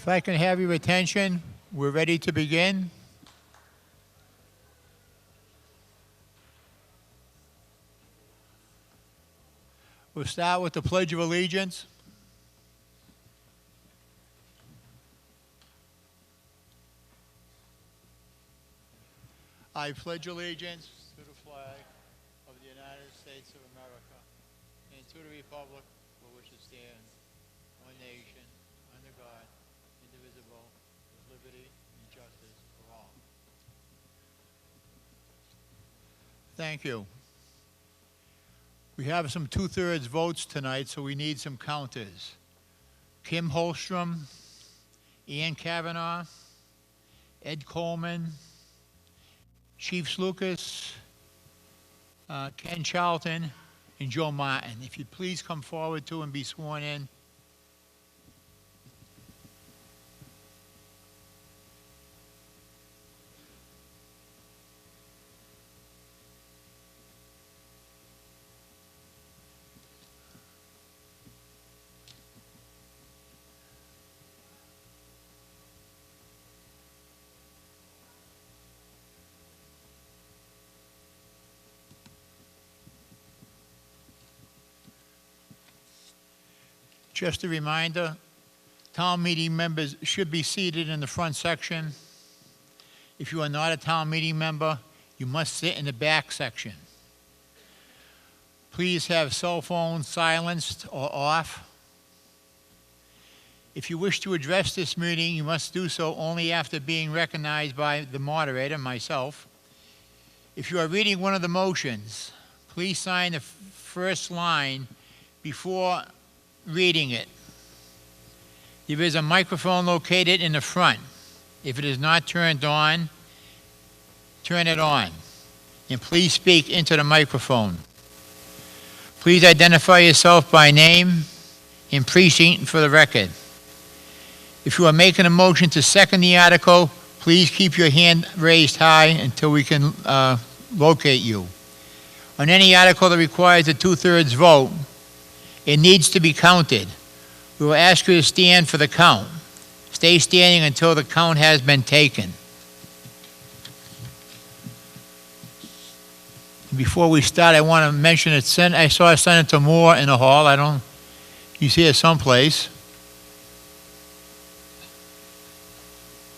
If I can have your attention, we're ready to begin. We'll start with the Pledge of Allegiance. I pledge allegiance to the flag of the United States of America and to the republic for which it stands, one nation, under God, indivisible, with liberty and justice for all. Thank you. We have some 2/3 votes tonight, so we need some counters. Kim Holstrom, Ian Kavanaugh, Ed Coleman, Chiefs Lucas, Ken Charlton, and Joe Martin. If you'd please come forward too and be sworn in. Just a reminder, town meeting members should be seated in the front section. If you are not a town meeting member, you must sit in the back section. Please have cell phones silenced or off. If you wish to address this meeting, you must do so only after being recognized by the moderator, myself. If you are reading one of the motions, please sign the first line before reading it. There is a microphone located in the front. If it is not turned on, turn it on, and please speak into the microphone. Please identify yourself by name and precinct for the record. If you are making a motion to second the article, please keep your hand raised high until we can locate you. On any article that requires a 2/3 vote, it needs to be counted. We will ask you to stand for the count. Stay standing until the count has been taken. Before we start, I want to mention that I saw Senator Moore in the hall. He's here someplace.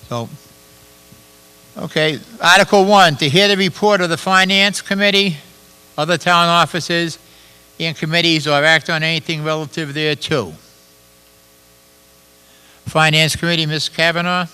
So, okay. Article 1, to hear the report of the Finance Committee, other town offices, and committees, or act on anything relative thereto. Finance Committee, Ms. Kavanaugh.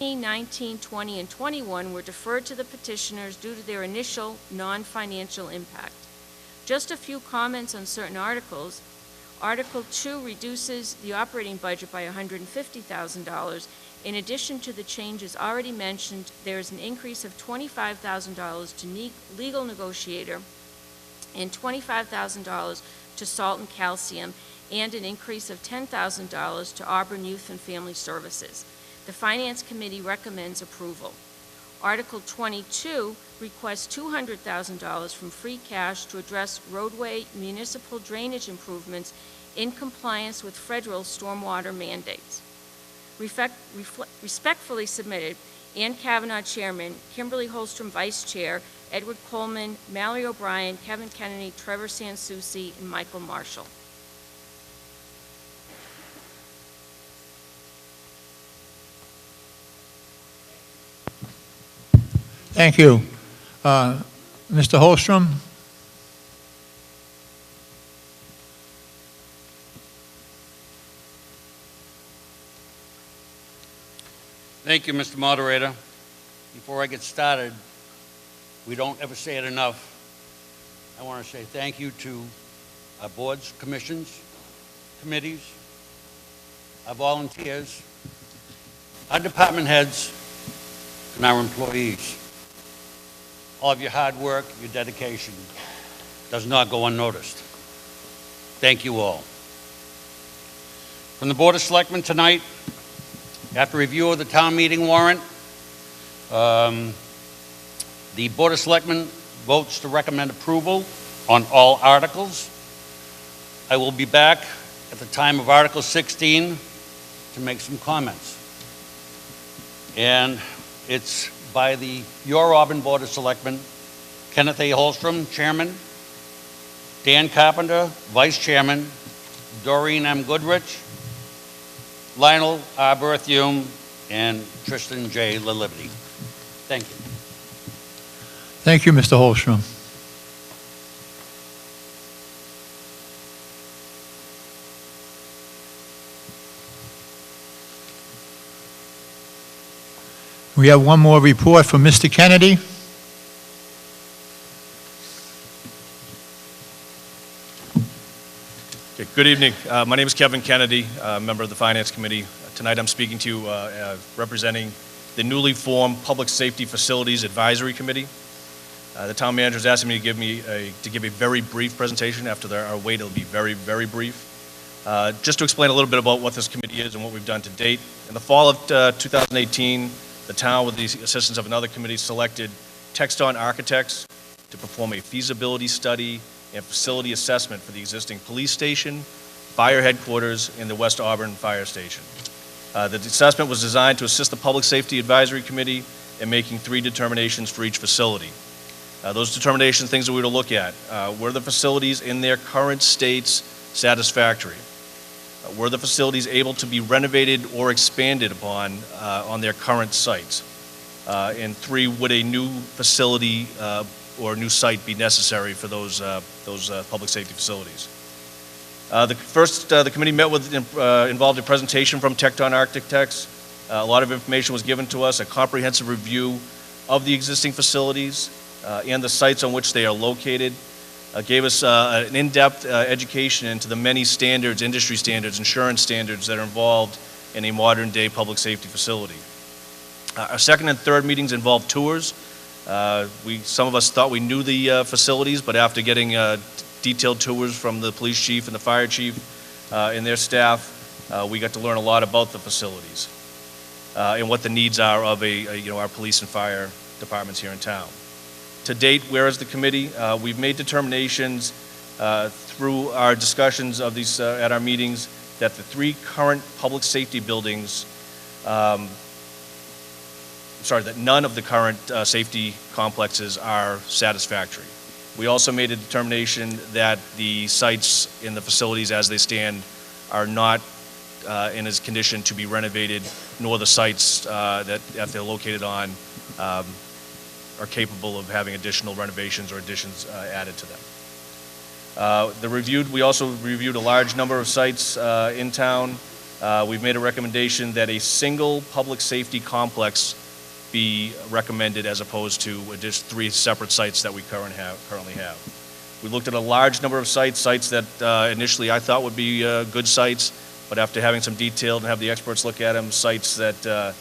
TM19, 20, and 21 were deferred to the petitioners due to their initial non-financial impact. Just a few comments on certain articles. Article 2 reduces the operating budget by $150,000. In addition to the changes already mentioned, there is an increase of $25,000 to legal negotiator and $25,000 to salt and calcium, and an increase of $10,000 to Auburn Youth and Family Services. The Finance Committee recommends approval. Article 22 requests $200,000 from free cash to address roadway municipal drainage improvements in compliance with federal stormwater mandates. Respectfully submitted, Ann Kavanaugh, Chairman, Kimberly Holstrom, Vice Chair, Edward Coleman, Mallory O'Brien, Kevin Kennedy, Trevor Sansucci, and Michael Marshall. Thank you. Mr. Holstrom? Thank you, Mr. Moderator. Before I get started, we don't ever say it enough. I want to say thank you to our boards, commissions, committees, our volunteers, our department heads, and our employees. All of your hard work, your dedication does not go unnoticed. Thank you all. From the Board of Selectmen tonight, after review of the town meeting warrant, the Board of Selectmen votes to recommend approval on all articles. I will be back at the time of Article 16 to make some comments. And it's by your Auburn Board of Selectmen, Kenneth A. Holstrom, Chairman, Dan Carpenter, Vice Chairman, Doreen M. Goodrich, Lionel R. Berthium, and Tristan J. LaLiberty. Thank you. Thank you, Mr. Holstrom. We have one more report from Mr. Kennedy. Okay, good evening. My name is Kevin Kennedy, member of the Finance Committee. Tonight I'm speaking to you representing the newly formed Public Safety Facilities Advisory Committee. The town manager is asking me to give a very brief presentation. After our wait, it'll be very, very brief. Just to explain a little bit about what this committee is and what we've done to date. In the fall of 2018, the town, with the assistance of another committee, selected Texton Architects to perform a feasibility study and facility assessment for the existing police station, fire headquarters, and the West Auburn Fire Station. The assessment was designed to assist the Public Safety Advisory Committee in making 3 determinations for each facility. Those determinations, things that we were to look at, were the facilities in their current states satisfactory? Were the facilities able to be renovated or expanded upon on their current sites? And 3, would a new facility or a new site be necessary for those public safety facilities? The committee met with, involved a presentation from Texton Architects. A lot of information was given to us, a comprehensive review of the existing facilities and the sites on which they are located. Gave us an in-depth education into the many standards, industry standards, insurance standards that are involved in a modern-day public safety facility. Our second and third meetings involved tours. Some of us thought we knew the facilities, but after getting detailed tours from the police chief and the fire chief and their staff, we got to learn a lot about the facilities and what the needs are of our police and fire departments here in town. To date, whereas the committee, we've made determinations through our discussions of these at our meetings that the 3 current public safety buildings, that none of the current safety complexes are satisfactory. We also made a determination that the sites in the facilities as they stand are not in a condition to be renovated, nor the sites that they're located on are capable of having additional renovations or additions added to them. We also reviewed a large number of sites in town. We've made a recommendation that a single public safety complex be recommended as opposed to just 3 separate sites that we currently have. We looked at a large number of sites that initially I thought would be good sites, but after having some detailed and have the experts look at them, sites that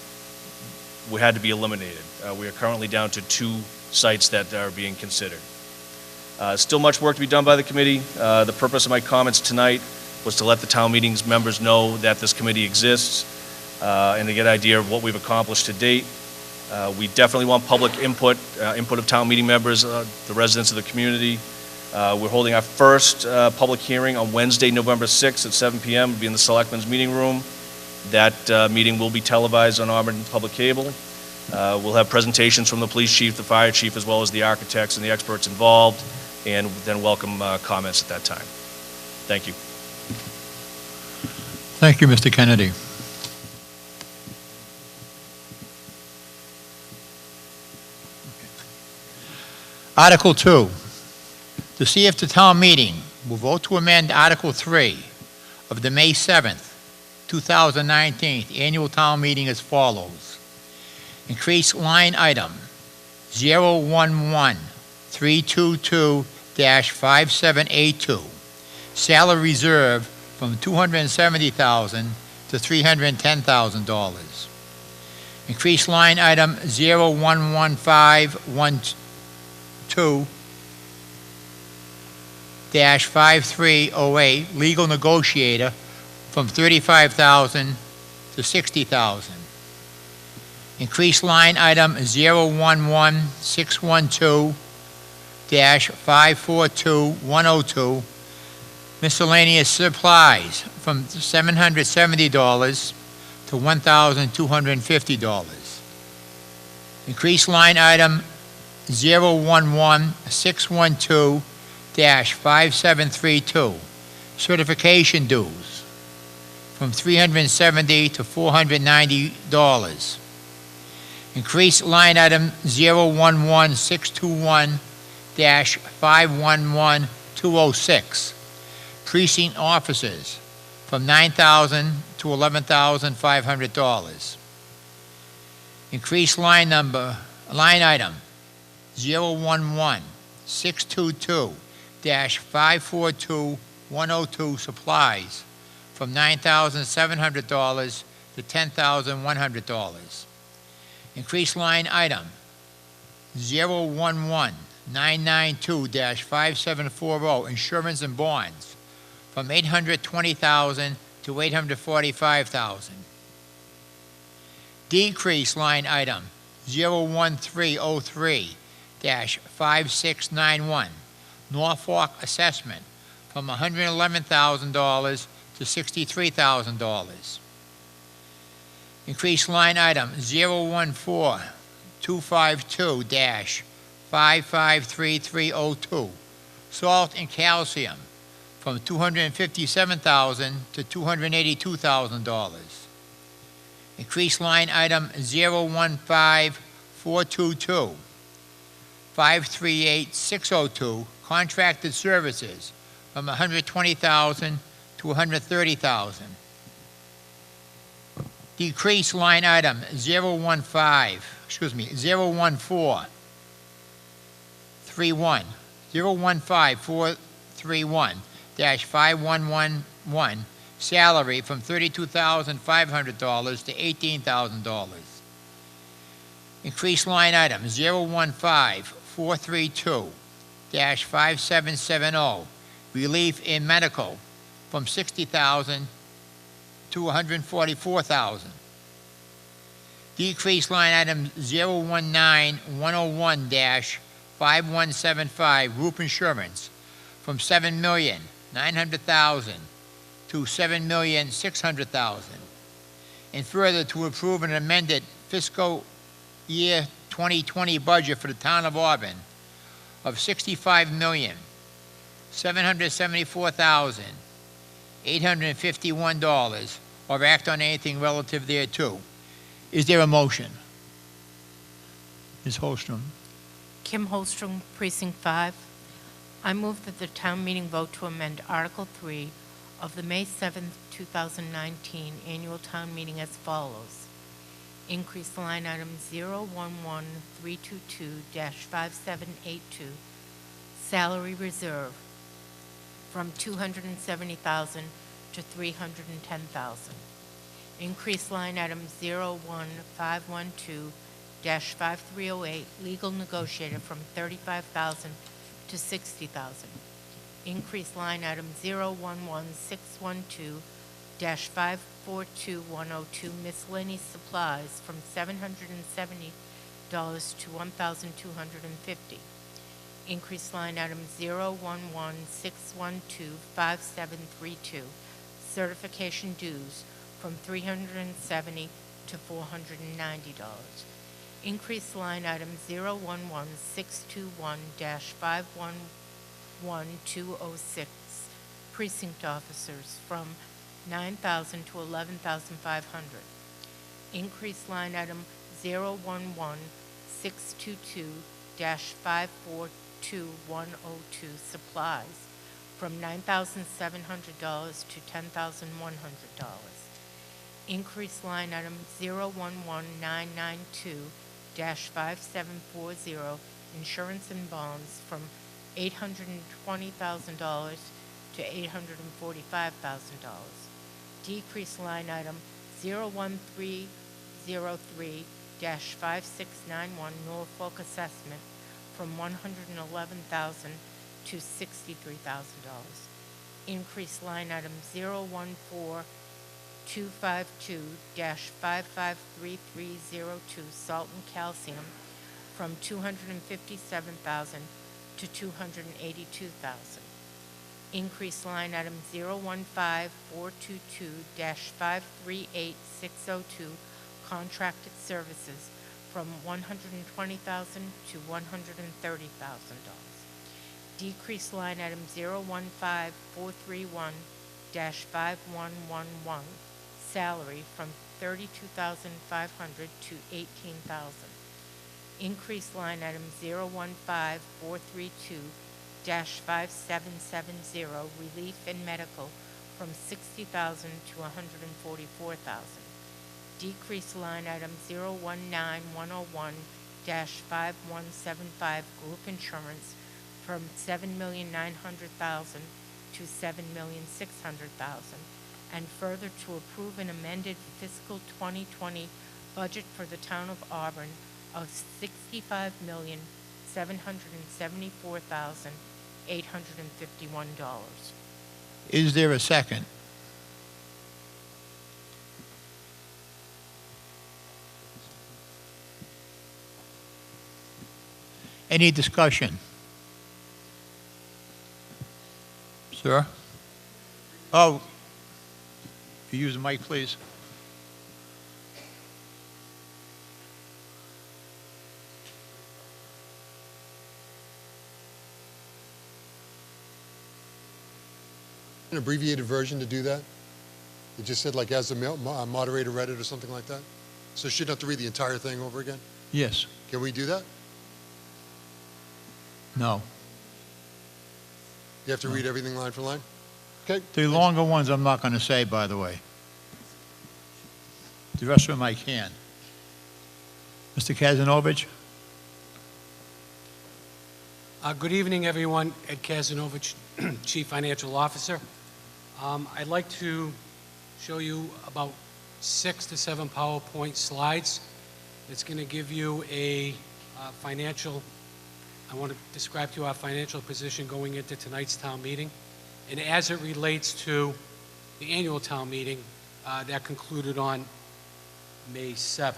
we had to be eliminated. We are currently down to 2 sites that are being considered. Still much work to be done by the committee. The purpose of my comments tonight was to let the town meetings members know that this committee exists and to get an idea of what we've accomplished to date. We definitely want public input, input of town meeting members, the residents of the community. We're holding our first public hearing on Wednesday, November 6th at 7 p.m. It'll be in the Selectmen's Meeting Room. That meeting will be televised on Auburn Public Cable. We'll have presentations from the police chief, the fire chief, as well as the architects and the experts involved, and then welcome comments at that time. Thank you. Thank you, Mr. Kennedy. Article 2, to see if the town meeting will vote to amend Article 3 of the May 7th, 2019 annual town meeting as follows. Increase line item 011322-5782, salary reserve from $270,000 to $310,000. Increase line item 011512-5308, legal negotiator, from $35,000 to $60,000. Increase line item 011612-542102, miscellaneous supplies, from $770 to $1,250. Increase line item 011612-5732, certification dues, from $370 to $490. Increase line item 011621-511206, precinct officers, from $9,000 to $11,500. Increase line item 011622-542102, supplies, from $9,700 to $10,100. Increase line item 011992-5740, insurance and bonds, from $820,000 to $845,000. Decrease line item 01303-5691, Norfolk assessment, from $111,000 to $63,000. Increase line item 014252-553302, salt and calcium, from $257,000 to $282,000. Increase line item 015422-538602, contracted services, from $120,000 to $130,000. Decrease line item 015-431, salary, from $32,500 to $18,000. Increase line item 015-432-5770, relief in medical, from $60,000 to $144,000. Decrease line item 019-101-5175, group insurance, from $7,900,000 to $7,600,000. And further, to approve an amended fiscal year 2020 budget for the town of Auburn of $65,774,851, or act on anything relative thereto. Is there a motion? Ms. Holstrom. Kim Holstrom, Precinct 5. I move that the town meeting vote to amend Article 3 of the May 7th, 2019 annual town meeting as follows. Increase line item 011322-5782, salary reserve, from $270,000 to $310,000. Increase line item 01512-5308, legal negotiator, from $35,000 to $60,000. Increase line item 011612-542102, miscellaneous supplies, from $770 to $1,250. Increase line item 011-612-5732, certification dues, from $370 to $490. Increase line item 011-621-511206, precinct officers, from $9,000 to $11,500. Increase line item 011-622-542102, supplies, from $9,700 to $10,100. Increase line item 011-992-5740, insurance and bonds, from $820,000 to $845,000. Decrease line item 01303-5691, Norfolk assessment, from $111,000 to $63,000. Increase line item 014-252-55332, salt and calcium, from $257,000 to $282,000. Increase line item 015-422-538602, contracted services, from $120,000 to $130,000. Decrease line item 015-431-5111, salary, from $32,500 to $18,000. Increase line item 015-432-5770, relief and medical, from $60,000 to $144,000. Decrease line item 019-101-5175, group insurance, from $7,900,000 to $7,600,000, and further to approve an amended fiscal 2020 budget for the town of Auburn of $65,774,851. Is there a second? Any discussion? Sir? Oh, if you use the mic, please. An abbreviated version to do that? You just said, like, as the moderator read it or something like that? So she shouldn't have to read the entire thing over again? Yes. Can we do that? No. You have to read everything line for line? Okay. The longer ones I'm not going to say, by the way. The rest of them I can. Mr. Kazanovich? Good evening, everyone. Ed Kazanovich, Chief Financial Officer. I'd like to show you about 6 to 7 PowerPoint slides. It's going to give you a I want to describe to you our financial position going into tonight's town meeting, and as it relates to the annual town meeting that concluded on May 7th.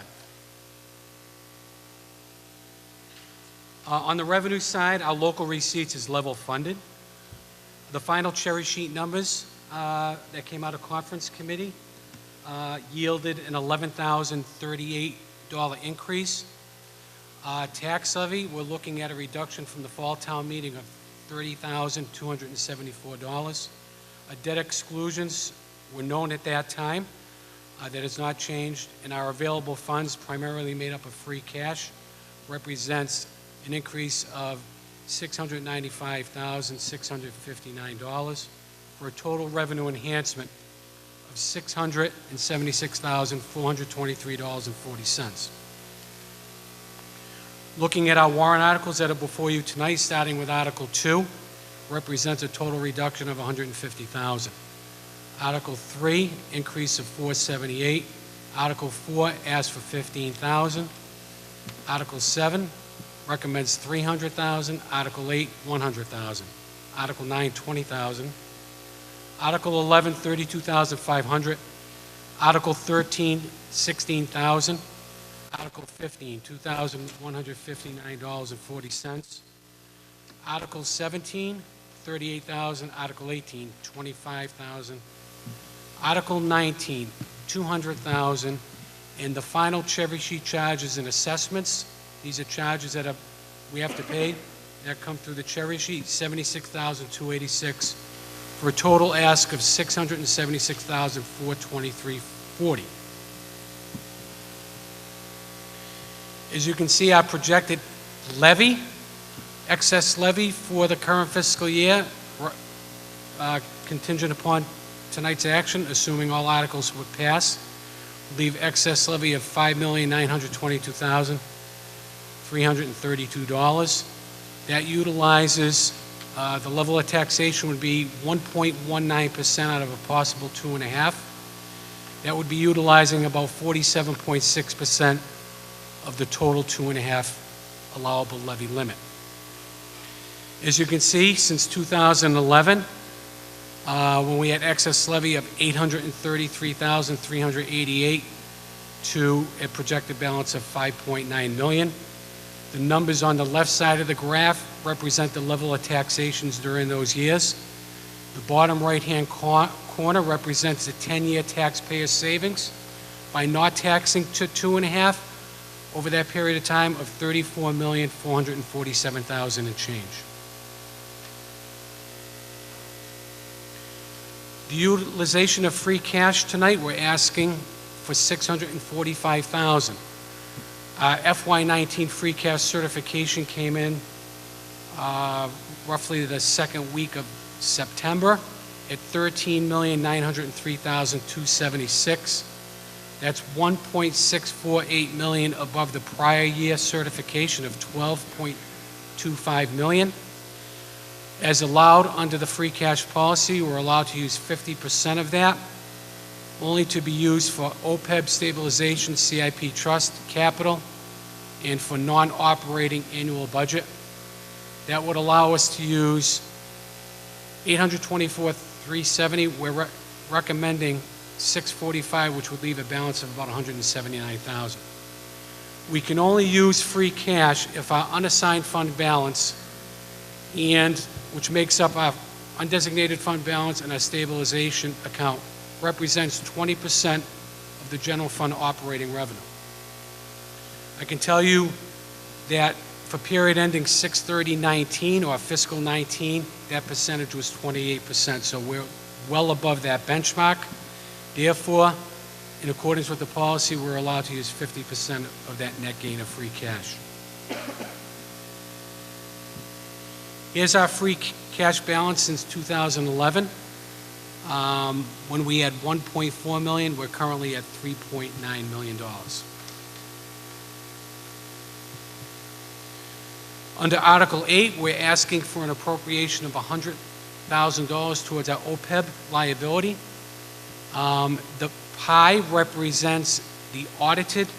On the revenue side, our local receipts is level funded. The final cherry sheet numbers that came out of conference committee yielded an $11,038 increase. Tax levy, we're looking at a reduction from the fall town meeting of $30,274. Debt exclusions were known at that time. That has not changed, and our available funds, primarily made up of free cash, represents an increase of $695,659 for a total revenue enhancement of $676,423.40. Looking at our warrant articles that are before you tonight, starting with Article 2, represents a total reduction of $150,000. Article 3, increase of $478,000. Article 4 asks for $15,000. Article 7 recommends $300,000. Article 8, $100,000. Article 9, $20,000. Article 11, $32,500. Article 13, $16,000. Article 15, $2,159.40. Article 17, $38,000. Article 18, $25,000. Article 19, $200,000. And the final cherry sheet charges and assessments. These are charges that we have to pay that come through the cherry sheet, $76,286, for a total ask of $676,423.40. As you can see, our projected levy, excess levy for the current fiscal year, contingent upon tonight's action, assuming all articles would pass, leave excess levy of $5,922,332. That utilizes, the level of taxation would be 1.19% out of a possible 2.5%. That would be utilizing about 47.6% of the total 2.5% allowable levy limit. As you can see, since 2011, when we had excess levy of $833,388 to a projected balance of $5.9 million. The numbers on the left side of the graph represent the level of taxations during those years. The bottom right-hand corner represents the 10-year taxpayer savings by not taxing to 2.5% over that period of time of $34,447,000 and change. The utilization of free cash tonight, we're asking for $645,000. FY19 free cash certification came in roughly the second week of September at $13,903,276. That's $1.648 million above the prior year certification of $12.25 million. As allowed under the free cash policy, we're allowed to use 50% of that, only to be used for OPEB stabilization, CIP trust, capital, and for non-operating annual budget. That would allow us to use $824,370. We're recommending $645, which would leave a balance of about $179,000. We can only use free cash if our unassigned fund balance, and which makes up our undesignated fund balance and our stabilization account, represents 20% of the general fund operating revenue. I can tell you that for period ending 6/30/19 or fiscal 19, that percentage was 28%, so we're well above that benchmark. Therefore, in accordance with the policy, we're allowed to use 50% of that net gain of free cash. Here's our free cash balance since 2011. When we had $1.4 million, we're currently at $3.9 million. Under Article 8, we're asking for an appropriation of $100,000 towards our OPEB liability. The pie represents the audited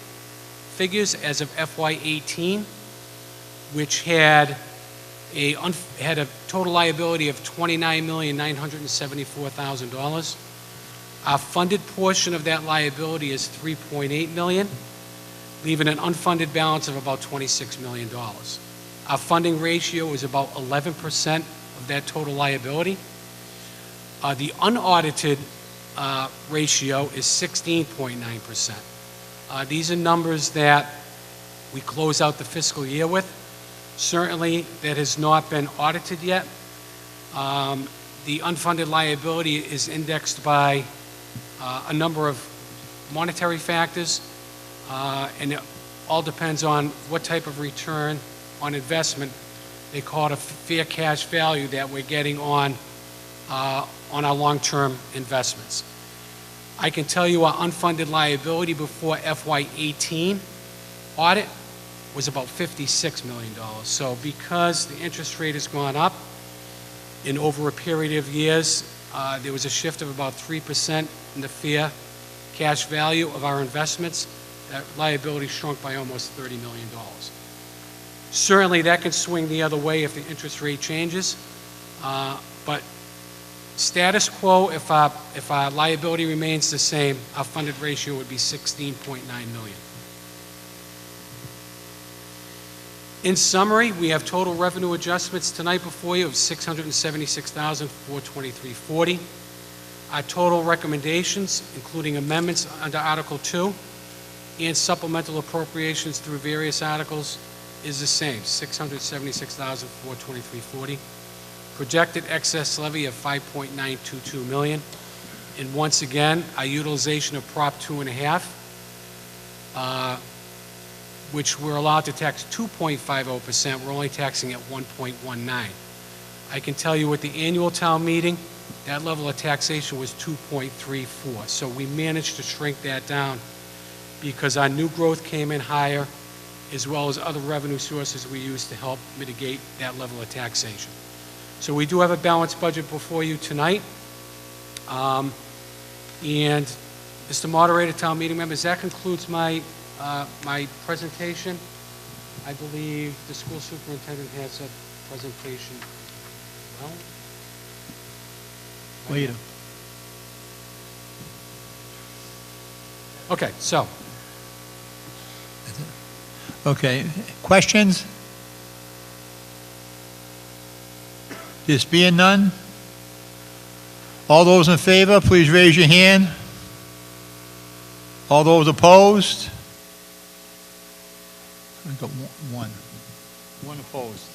figures as of FY18, which had a total liability of $29,974,000. Our funded portion of that liability is $3.8 million, leaving an unfunded balance of about $26 million. Our funding ratio is about 11% of that total liability. The unaudited ratio is 16.9%. These are numbers that we close out the fiscal year with. Certainly, that has not been audited yet. The unfunded liability is indexed by a number of monetary factors, and it all depends on what type of return on investment. They call it a fair cash value that we're getting on our long-term investments. I can tell you our unfunded liability before FY18 audit was about $56 million. So because the interest rate has gone up, and over a period of years, there was a shift of about 3% in the fair cash value of our investments, that liability shrunk by almost $30 million. Certainly that can swing the other way if the interest rate changes, but status quo, if our liability remains the same, our funded ratio would be 16.9 million. In summary, we have total revenue adjustments tonight before you of $676,423.40. Our total recommendations, including amendments under Article 2 and supplemental appropriations through various articles, is the same, $676,423.40. Projected excess levy of $5.922 million. And once again, our utilization of Prop 2.5, which we're allowed to tax 2.50%, we're only taxing at 1.19. I can tell you at the annual town meeting, that level of taxation was 2.34. So we managed to shrink that down because our new growth came in higher, as well as other revenue sources we use to help mitigate that level of taxation. So we do have a balanced budget before you tonight. And Mr. Moderator, town meeting members, that concludes my presentation. I believe the school superintendent has a presentation as well. Later. Okay, so. Okay, questions? This being none, all those in favor, please raise your hand. All those opposed? I got one. One opposed.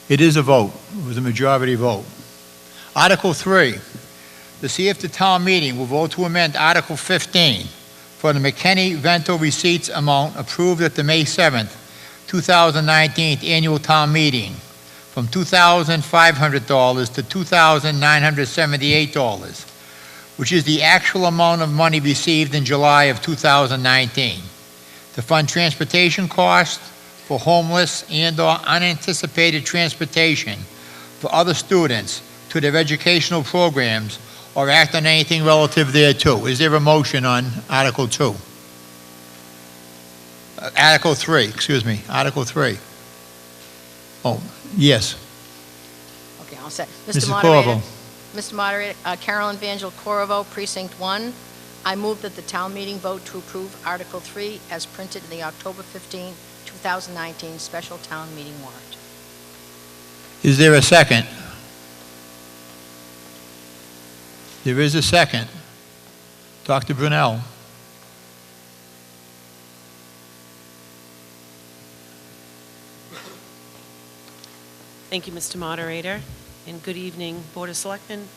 It is a vote. It was a majority vote. Article 3, to see if the town meeting will vote to amend Article 15 for the McKinney rental receipts amount approved at the May 7th, 2019 annual town meeting from $2,500 to $2,978, which is the actual amount of money received in July of 2019, to fund transportation costs for homeless and/or unanticipated transportation for other students to their educational programs or act on anything relative thereto. Is there a motion on Article 2? Article 3, excuse me, Article 3. Oh, yes. Okay, I'll say. Mrs. Moderator, Corvo. Mr. Moderator, Carolyn Vangel Corvo, Precinct 1. I move that the town meeting vote to approve Article 3 as printed in the October 15, 2019 special town meeting warrant. Is there a second? There is a second. Dr. Brunel. Thank you, Mr. Moderator, and good evening, Board of Selectmen,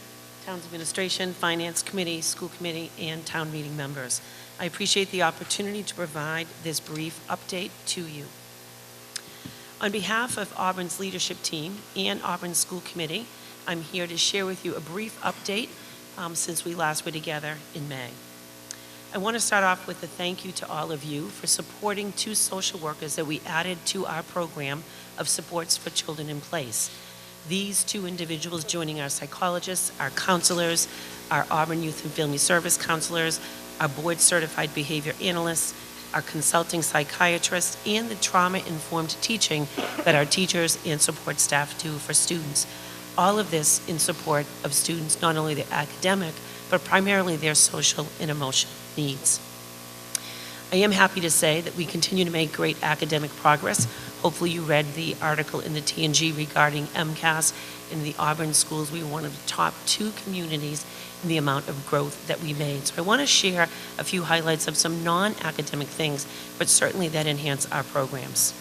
Town's Administration, Finance Committee, School Committee, and Town Meeting members. I appreciate the opportunity to provide this brief update to you. On behalf of Auburn's leadership team and Auburn School Committee, I'm here to share with you a brief update since we last were together in May. I want to start off with a thank you to all of you for supporting 2 social workers that we added to our program of supports for children in place. These 2 individuals joining our psychologists, our counselors, our Auburn Youth and Family Service counselors, our board-certified behavior analysts, our consulting psychiatrists, and the trauma-informed teaching that our teachers and support staff do for students. All of this in support of students, not only their academic, but primarily their social and emotional needs. I am happy to say that we continue to make great academic progress. Hopefully you read the article in the TNG regarding MCAS. In the Auburn schools, we were one of the top 2 communities in the amount of growth that we made. So I want to share a few highlights of some non-academic things, but certainly that enhance our programs.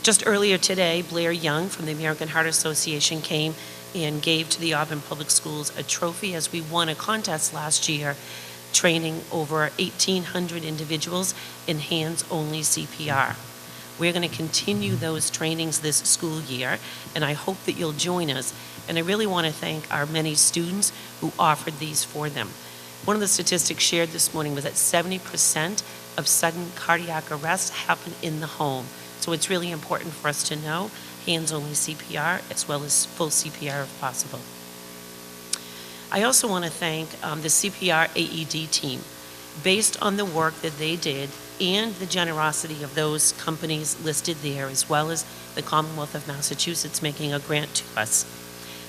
Just earlier today, Blair Young from the American Heart Association came and gave to the Auburn Public Schools a trophy as we won a contest last year training over 1,800 individuals in hands-only CPR. We're going to continue those trainings this school year, and I hope that you'll join us. And I really want to thank our many students who offered these for them. One of the statistics shared this morning was that 70% of sudden cardiac arrests happen in the home. So it's really important for us to know hands-only CPR as well as full CPR if possible. I also want to thank the CPR AED team. Based on the work that they did and the generosity of those companies listed there, as well as the Commonwealth of Massachusetts making a grant to us,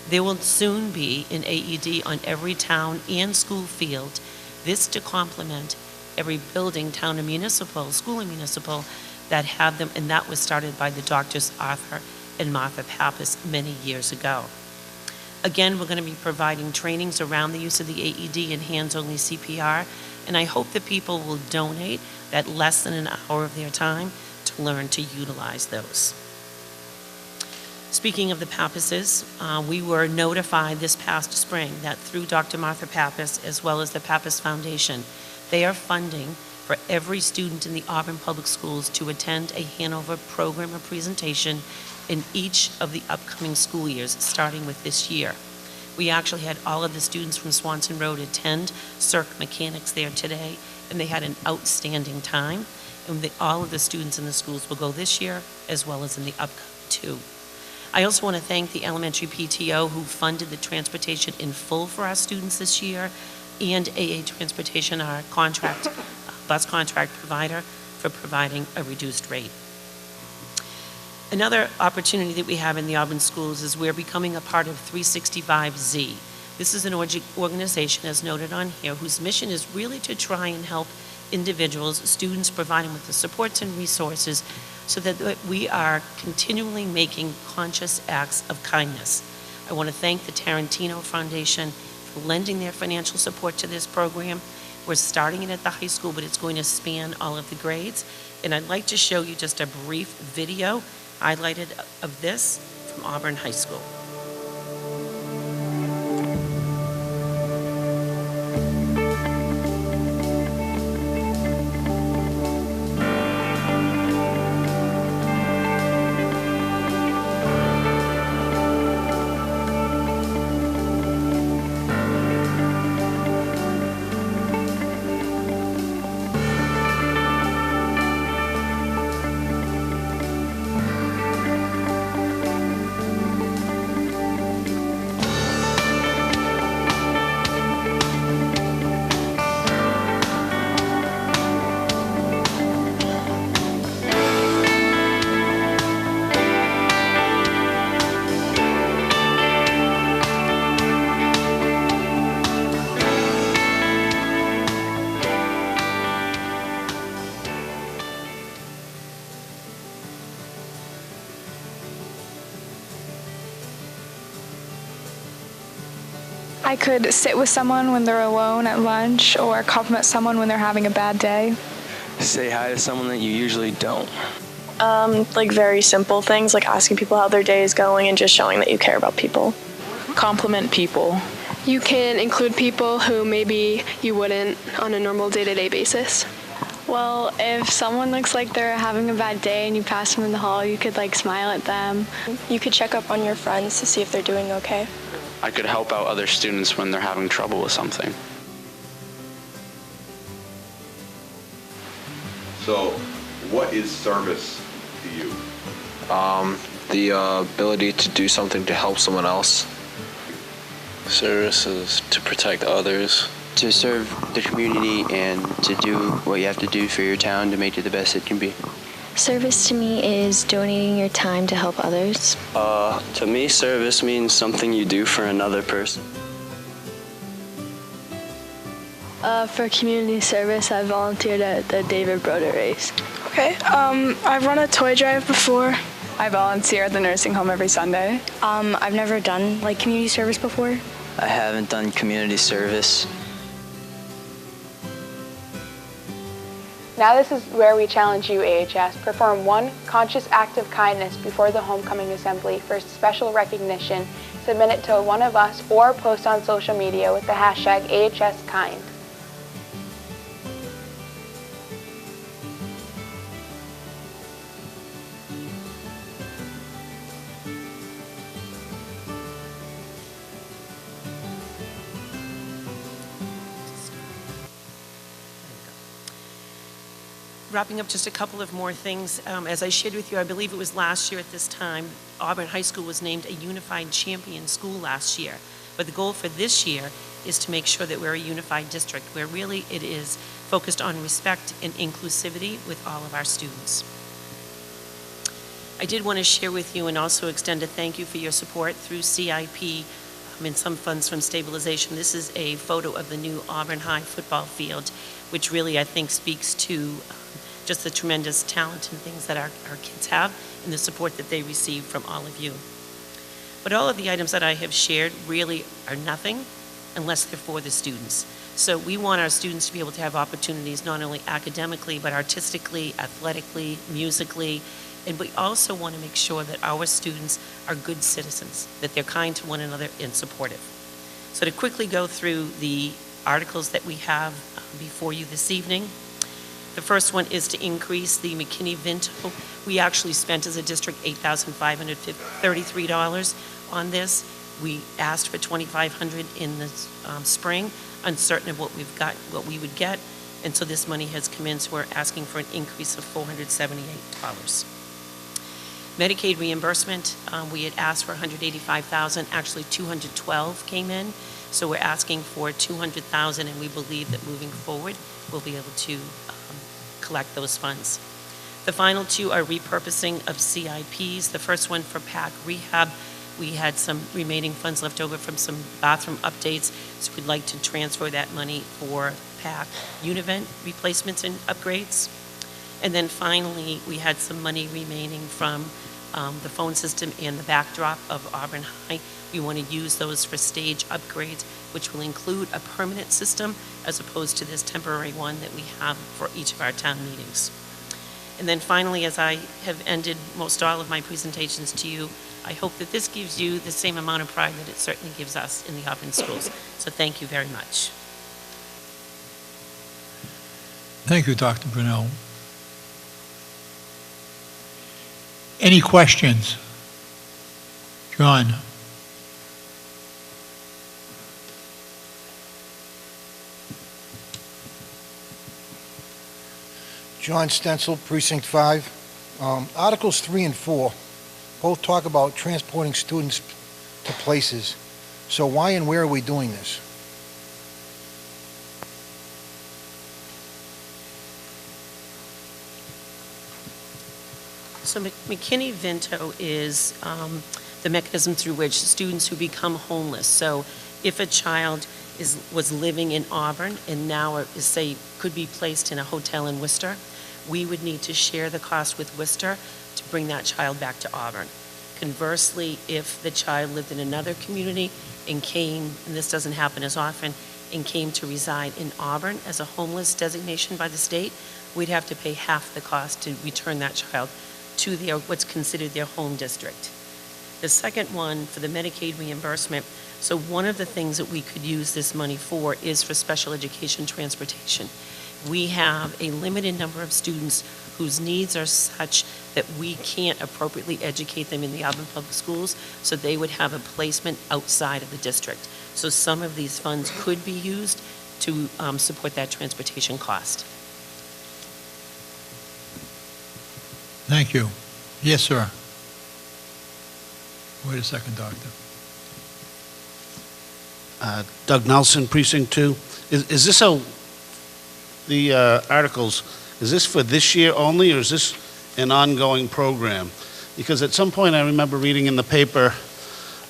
there will soon be an AED on every town and school field. This to complement every building, town and municipal, school and municipal, that had them, and that was started by the doctors Arthur and Martha Pappas many years ago. Again, we're going to be providing trainings around the use of the AED and hands-only CPR, and I hope that people will donate that less than an hour of their time to learn to utilize those. Speaking of the Pappases, we were notified this past spring that through Dr. Martha Pappas, as well as the Pappas Foundation, they are funding for every student in the Auburn Public Schools to attend a Hanover program or presentation in each of the upcoming school years, starting with this year. We actually had all of the students from Swanson Road attend Circ Mechanics there today, and they had an outstanding time. And all of the students in the schools will go this year, as well as in the upcoming two. I also want to thank the elementary PTO who funded the transportation in full for our students this year, and AA Transportation, our contract, bus contract provider, for providing a reduced rate. Another opportunity that we have in the Auburn schools is we're becoming a part of 365Z. This is an organization, as noted on here, whose mission is really to try and help individuals, students, provide them with the supports and resources so that we are continually making conscious acts of kindness. I want to thank the Tarantino Foundation for lending their financial support to this program. We're starting it at the high school, but it's going to span all of the grades. And I'd like to show you just a brief video highlighted of this from Auburn High School. I could sit with someone when they're alone at lunch or compliment someone when they're having a bad day. Say hi to someone that you usually don't. Like very simple things, like asking people how their day is going and just showing that you care about people. Compliment people. You can include people who maybe you wouldn't on a normal day-to-day basis. Well, if someone looks like they're having a bad day and you pass them in the hall, you could like smile at them. You could check up on your friends to see if they're doing okay. I could help out other students when they're having trouble with something. So, what is service to you? The ability to do something to help someone else. Service is to protect others. To serve the community and to do what you have to do for your town to make it the best it can be. Service to me is donating your time to help others. To me, service means something you do for another person. For community service, I volunteered at the David Broder race. Okay, I've run a toy drive before. I volunteer at the nursing home every Sunday. I've never done like community service before. I haven't done community service. Now this is where we challenge you, AHS. Perform one conscious act of kindness before the homecoming assembly for special recognition. Submit it to one of us or post on social media with the hashtag AHSKind. Wrapping up just a couple of more things. As I shared with you, I believe it was last year at this time, Auburn High School was named a unified champion school last year. But the goal for this year is to make sure that we're a unified district where really it is focused on respect and inclusivity with all of our students. I did want to share with you and also extend a thank you for your support through CIP and some funds from stabilization. This is a photo of the new Auburn High football field, which really I think speaks to just the tremendous talent and things that our kids have and the support that they receive from all of you. But all of the items that I have shared really are nothing unless they're for the students. So we want our students to be able to have opportunities not only academically, but artistically, athletically, musically, and we also want to make sure that our students are good citizens, that they're kind to one another and supportive. So to quickly go through the articles that we have before you this evening, the first one is to increase the McKinney-Vento. We actually spent as a district $8,533 on this. We asked for $2,500 in the spring, uncertain of what we've got, what we would get, and so this money has come in, so we're asking for an increase of $478. Medicaid reimbursement, we had asked for $185,000, actually $212 came in, so we're asking for $200,000, and we believe that moving forward, we'll be able to collect those funds. The final two are repurposing of CIPs. The first one for PAC rehab. We had some remaining funds left over from some bathroom updates, so we'd like to transfer that money for PAC Univent replacements and upgrades. And then finally, we had some money remaining from the phone system and the backdrop of Auburn High. We want to use those for stage upgrades, which will include a permanent system as opposed to this temporary one that we have for each of our town meetings. And then finally, as I have ended most all of my presentations to you, I hope that this gives you the same amount of pride that it certainly gives us in the Auburn schools. So thank you very much. Thank you, Dr. Brunel. Any questions? John? John Stencil, Precinct 5. Articles 3 and 4 both talk about transporting students to places. So why and where are we doing this? So McKinney-Vento is the mechanism through which students who become homeless, so if a child was living in Auburn and now is, say, could be placed in a hotel in Worcester, we would need to share the cost with Worcester to bring that child back to Auburn. Conversely, if the child lived in another community and came, and this doesn't happen as often, and came to reside in Auburn as a homeless designation by the state, we'd have to pay half the cost to return that child to their, what's considered their home district. The second one, for the Medicaid reimbursement, so one of the things that we could use this money for is for special education transportation. We have a limited number of students whose needs are such that we can't appropriately educate them in the Auburn Public Schools, so they would have a placement outside of the district. So some of these funds could be used to support that transportation cost. Thank you. Yes, sir. Wait a second, Doctor. Doug Nelson, Precinct 2. Is this the articles, is this for this year only, or is this an ongoing program? Because at some point I remember reading in the paper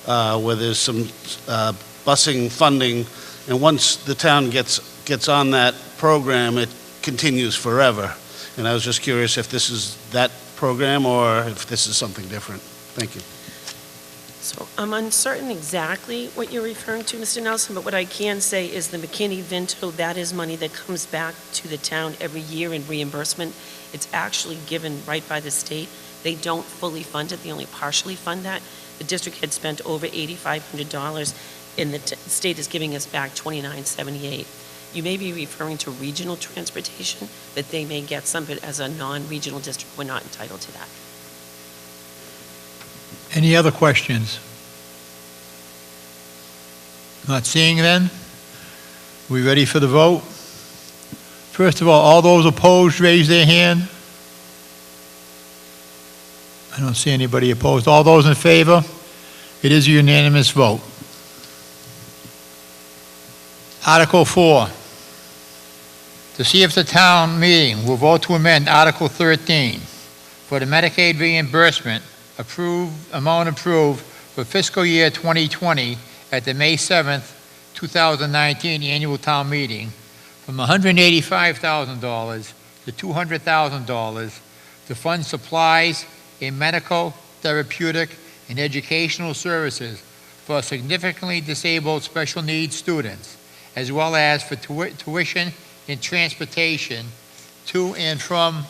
where there's some busing funding, and once the town gets on that program, it continues forever. And I was just curious if this is that program or if this is something different. Thank you. So I'm uncertain exactly what you're referring to, Mr. Nelson, but what I can say is the McKinney-Vento, that is money that comes back to the town every year in reimbursement. It's actually given right by the state. They don't fully fund it, they only partially fund that. The district had spent over $8,500 and the state is giving us back $2,978. You may be referring to regional transportation, that they may get some, but as a non-regional district, we're not entitled to that. Any other questions? Not seeing then? We ready for the vote? First of all those opposed, raise their hand. I don't see anybody opposed. All those in favor? It is a unanimous vote. Article 4. To see if the town meeting will vote to amend Article 13 for the Medicaid reimbursement amount approved for fiscal year 2020 at the May 7th, 2019 annual town meeting from $185,000 to $200,000 to fund supplies in medical, therapeutic, and educational services for significantly disabled special needs students, as well as for tuition and transportation to and from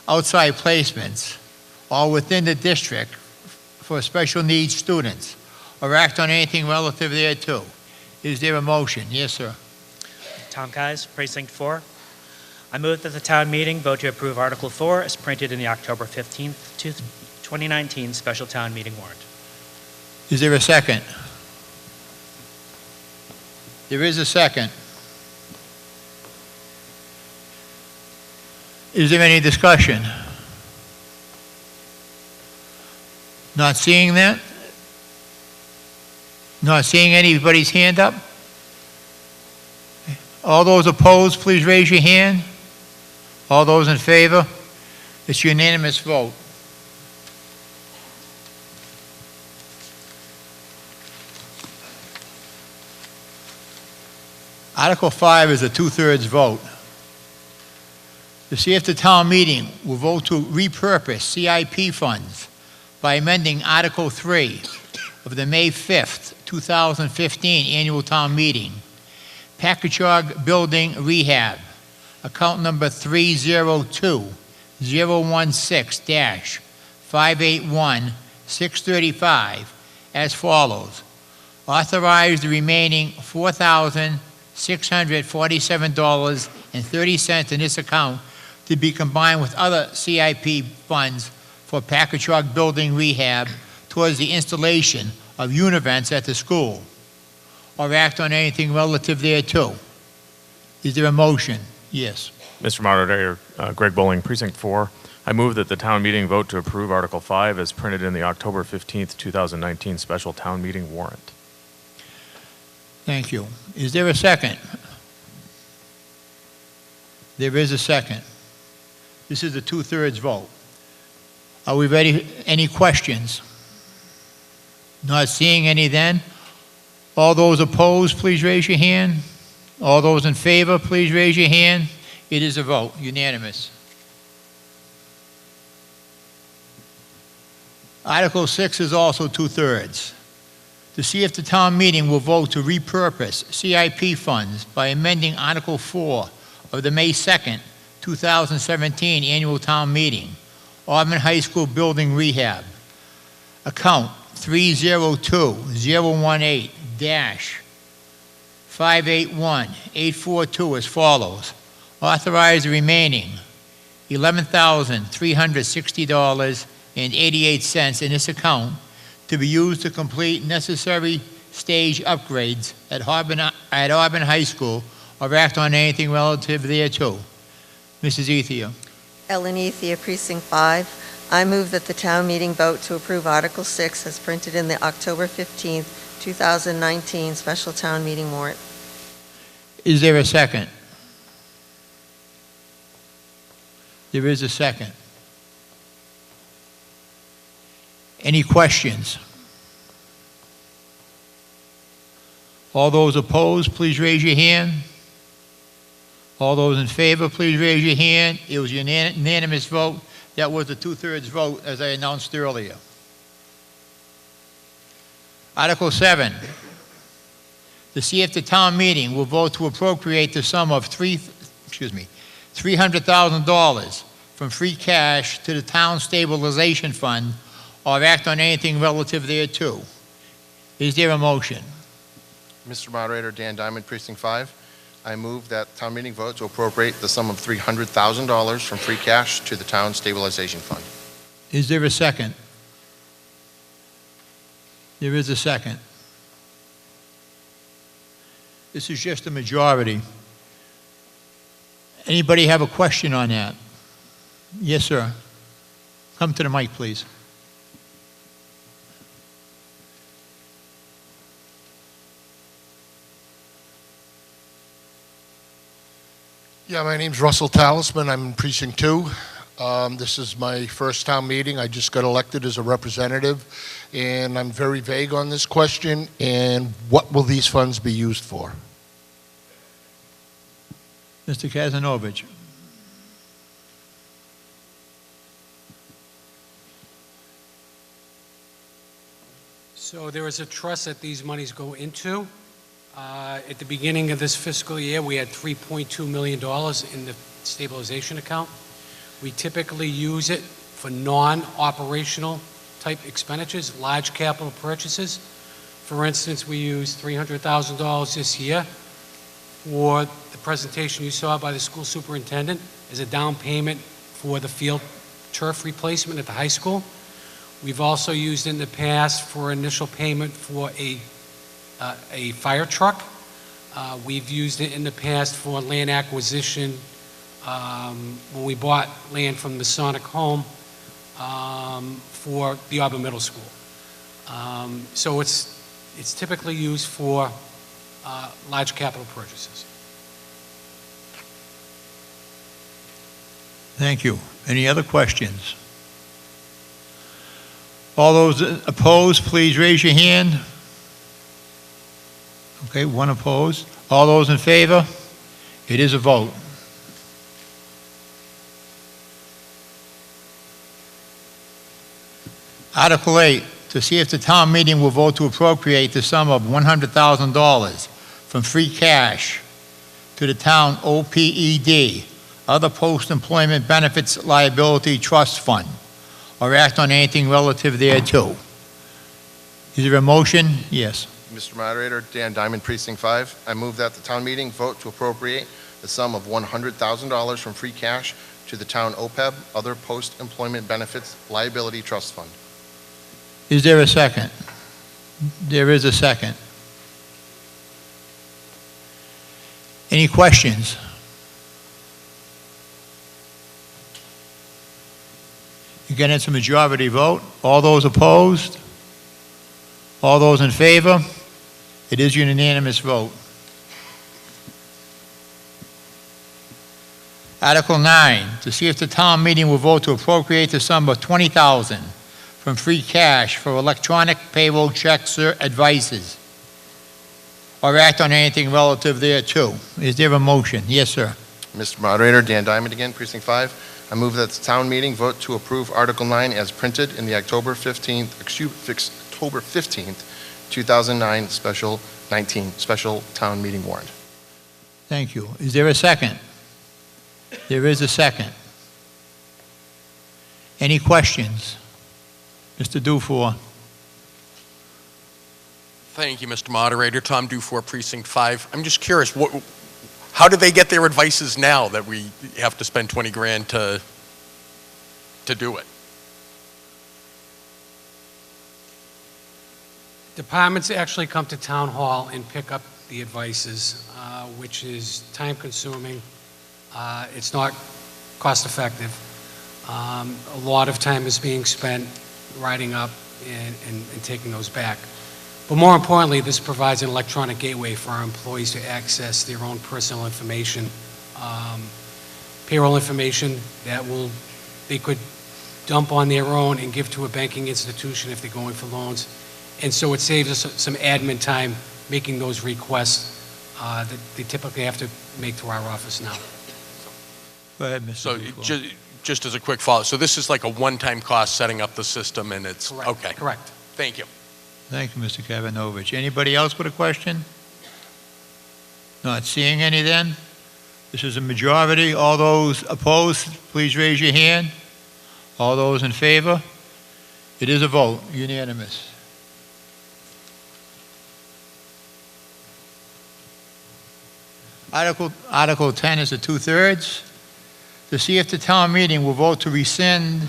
outside placements, all within the district for special needs students, or act on anything relative thereto. Is there a motion? Yes, sir. Tom Kais, Precinct 4. I move that the town meeting vote to approve Article 4 as printed in the October 15th, 2019 special town meeting warrant. Is there a second? There is a second. Is there any discussion? Not seeing that? Not seeing anybody's hand up? All those opposed, please raise your hand. All those in favor? It's unanimous vote. Article 5 is a 2/3 vote. To see if the town meeting will vote to repurpose CIP funds by amending Article 3 of the May 5th, 2015 annual town meeting. Packagug Building Rehab, account number 302-016-581-635, as follows. Authorize the remaining $4,647.30 in this account to be combined with other CIP funds for Packagug Building Rehab towards the installation of univents at the school, or act on anything relative thereto. Is there a motion? Yes. Mr. Moderator, Greg Bowling, Precinct 4. I move that the town meeting vote to approve Article 5 as printed in the October 15th, 2019 special town meeting warrant. Thank you. Is there a second? There is a second. This is a 2/3 vote. Are we ready? Any questions? Not seeing any then? All those opposed, please raise your hand. All those in favor, please raise your hand. It is a vote, unanimous. Article 6 is also 2/3. To see if the town meeting will vote to repurpose CIP funds by amending Article 4 of the May 2nd, 2017 annual town meeting, Auburn High School Building Rehab, account 302-018-581-842 as follows. Authorize the remaining $11,360.88 in this account to be used to complete necessary stage upgrades at Auburn High School, or act on anything relative thereto. Mrs. Ethia. Ellen Ethia, Precinct 5. I move that the town meeting vote to approve Article 6 as printed in the October 15th, 2019 special town meeting warrant. Is there a second? There is a second. Any questions? All those opposed, please raise your hand. All those in favor, please raise your hand. It was unanimous vote. That was a 2/3 vote, as I announced earlier. Article 7, to see if the town meeting will vote to appropriate the sum of $300,000 from free cash to the town stabilization fund, or act on anything relative thereto. Is there a motion? Mr. Moderator, Dan Diamond, Precinct 5. I move that town meeting vote to appropriate the sum of $300,000 from free cash to the town stabilization fund. Is there a second? There is a second. This is just a majority. Anybody have a question on that? Yes, sir. Come to the mic, please. Yeah, my name's Russell Talisman. I'm in Precinct 2. This is my first town meeting. I just got elected as a representative, and I'm very vague on this question. And what will these funds be used for? Mr. Kazanovich. So there is a trust that these monies go into. At the beginning of this fiscal year, we had $3.2 million in the stabilization account. We typically use it for non-operational type expenditures, large capital purchases. For instance, we used $300,000 this year for the presentation you saw by the school superintendent as a down payment for the field turf replacement at the high school. We've also used in the past for initial payment for a fire truck. We've used it in the past for land acquisition when we bought land from Masonic Home for the Auburn Middle School. So it's typically used for large capital purchases. Thank you. Any other questions? All those opposed, please raise your hand. Okay, one opposed. All those in favor? It is a vote. Article 8, to see if the town meeting will vote to appropriate the sum of $100,000 from free cash to the town OPED, other post-employment benefits liability trust fund, or act on anything relative thereto. Is there a motion? Yes. Mr. Moderator, Dan Diamond, Precinct 5. I move that the town meeting vote to appropriate the sum of $100,000 from free cash to the town OPEB, other post-employment benefits liability trust fund. Is there a second? There is a second. Any questions? Again, it's a majority vote. All those opposed? All those in favor? It is a unanimous vote. Article 9, to see if the town meeting will vote to appropriate the sum of $20,000 from free cash for electronic payroll checks or advices, or act on anything relative thereto. Is there a motion? Yes, sir. Mr. Moderator, Dan Diamond again, Precinct 5. I move that the town meeting vote to approve Article 9 as printed in the October 15th, 2009 special town meeting warrant. Thank you. Is there a second? There is a second. Any questions? Mr. Dufour. Thank you, Mr. Moderator. Tom Dufour, Precinct 5. I'm just curious, how do they get their advices now that we have to spend 20 grand to do it? Departments actually come to town hall and pick up the advices, which is time consuming. It's not cost effective. A lot of time is being spent writing up and taking those back. But more importantly, this provides an electronic gateway for our employees to access their own personal information, payroll information that they could dump on their own and give to a banking institution if they're going for loans. And so it saves us some admin time making those requests that they typically have to make to our office now. Go ahead, Mr. So Dufour. just as a quick follow, so this is like a one-time cost setting up the system and it's, Correct. okay. Correct. Thank you. Thank you, Mr. Kavanovich. Anybody else with a question? Not seeing any then? This is a majority. All those opposed, please raise your hand. All those in favor? It is a vote, unanimous. Article 10 is a 2/3. To see if the town meeting will vote to rescind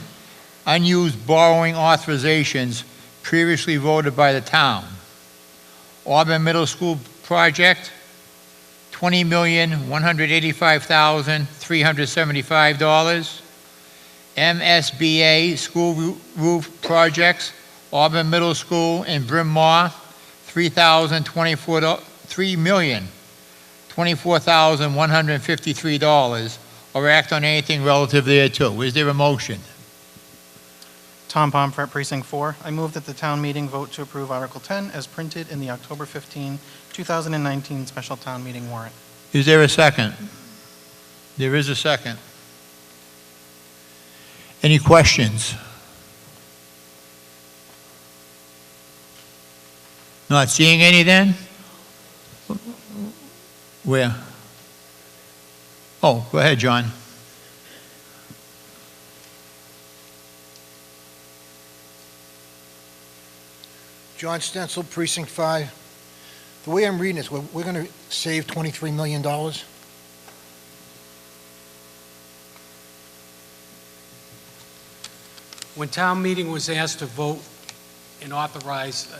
unused borrowing authorizations previously voted by the town. Auburn Middle School project, $20,185,375. MSBA school roof projects, Auburn Middle School and Bryn Mawr, $3,024,153, or act on anything relative thereto. Is there a motion? Tom Pomfret, Precinct 4. I move that the town meeting vote to approve Article 10 as printed in the October 15, 2019 special town meeting warrant. Is there a second? There is a second. Any questions? Not seeing any then? Where? Oh, go ahead, John. John Stencil, Precinct 5. The way I'm reading this, we're going to save $23 million. When town meeting was asked to vote and authorize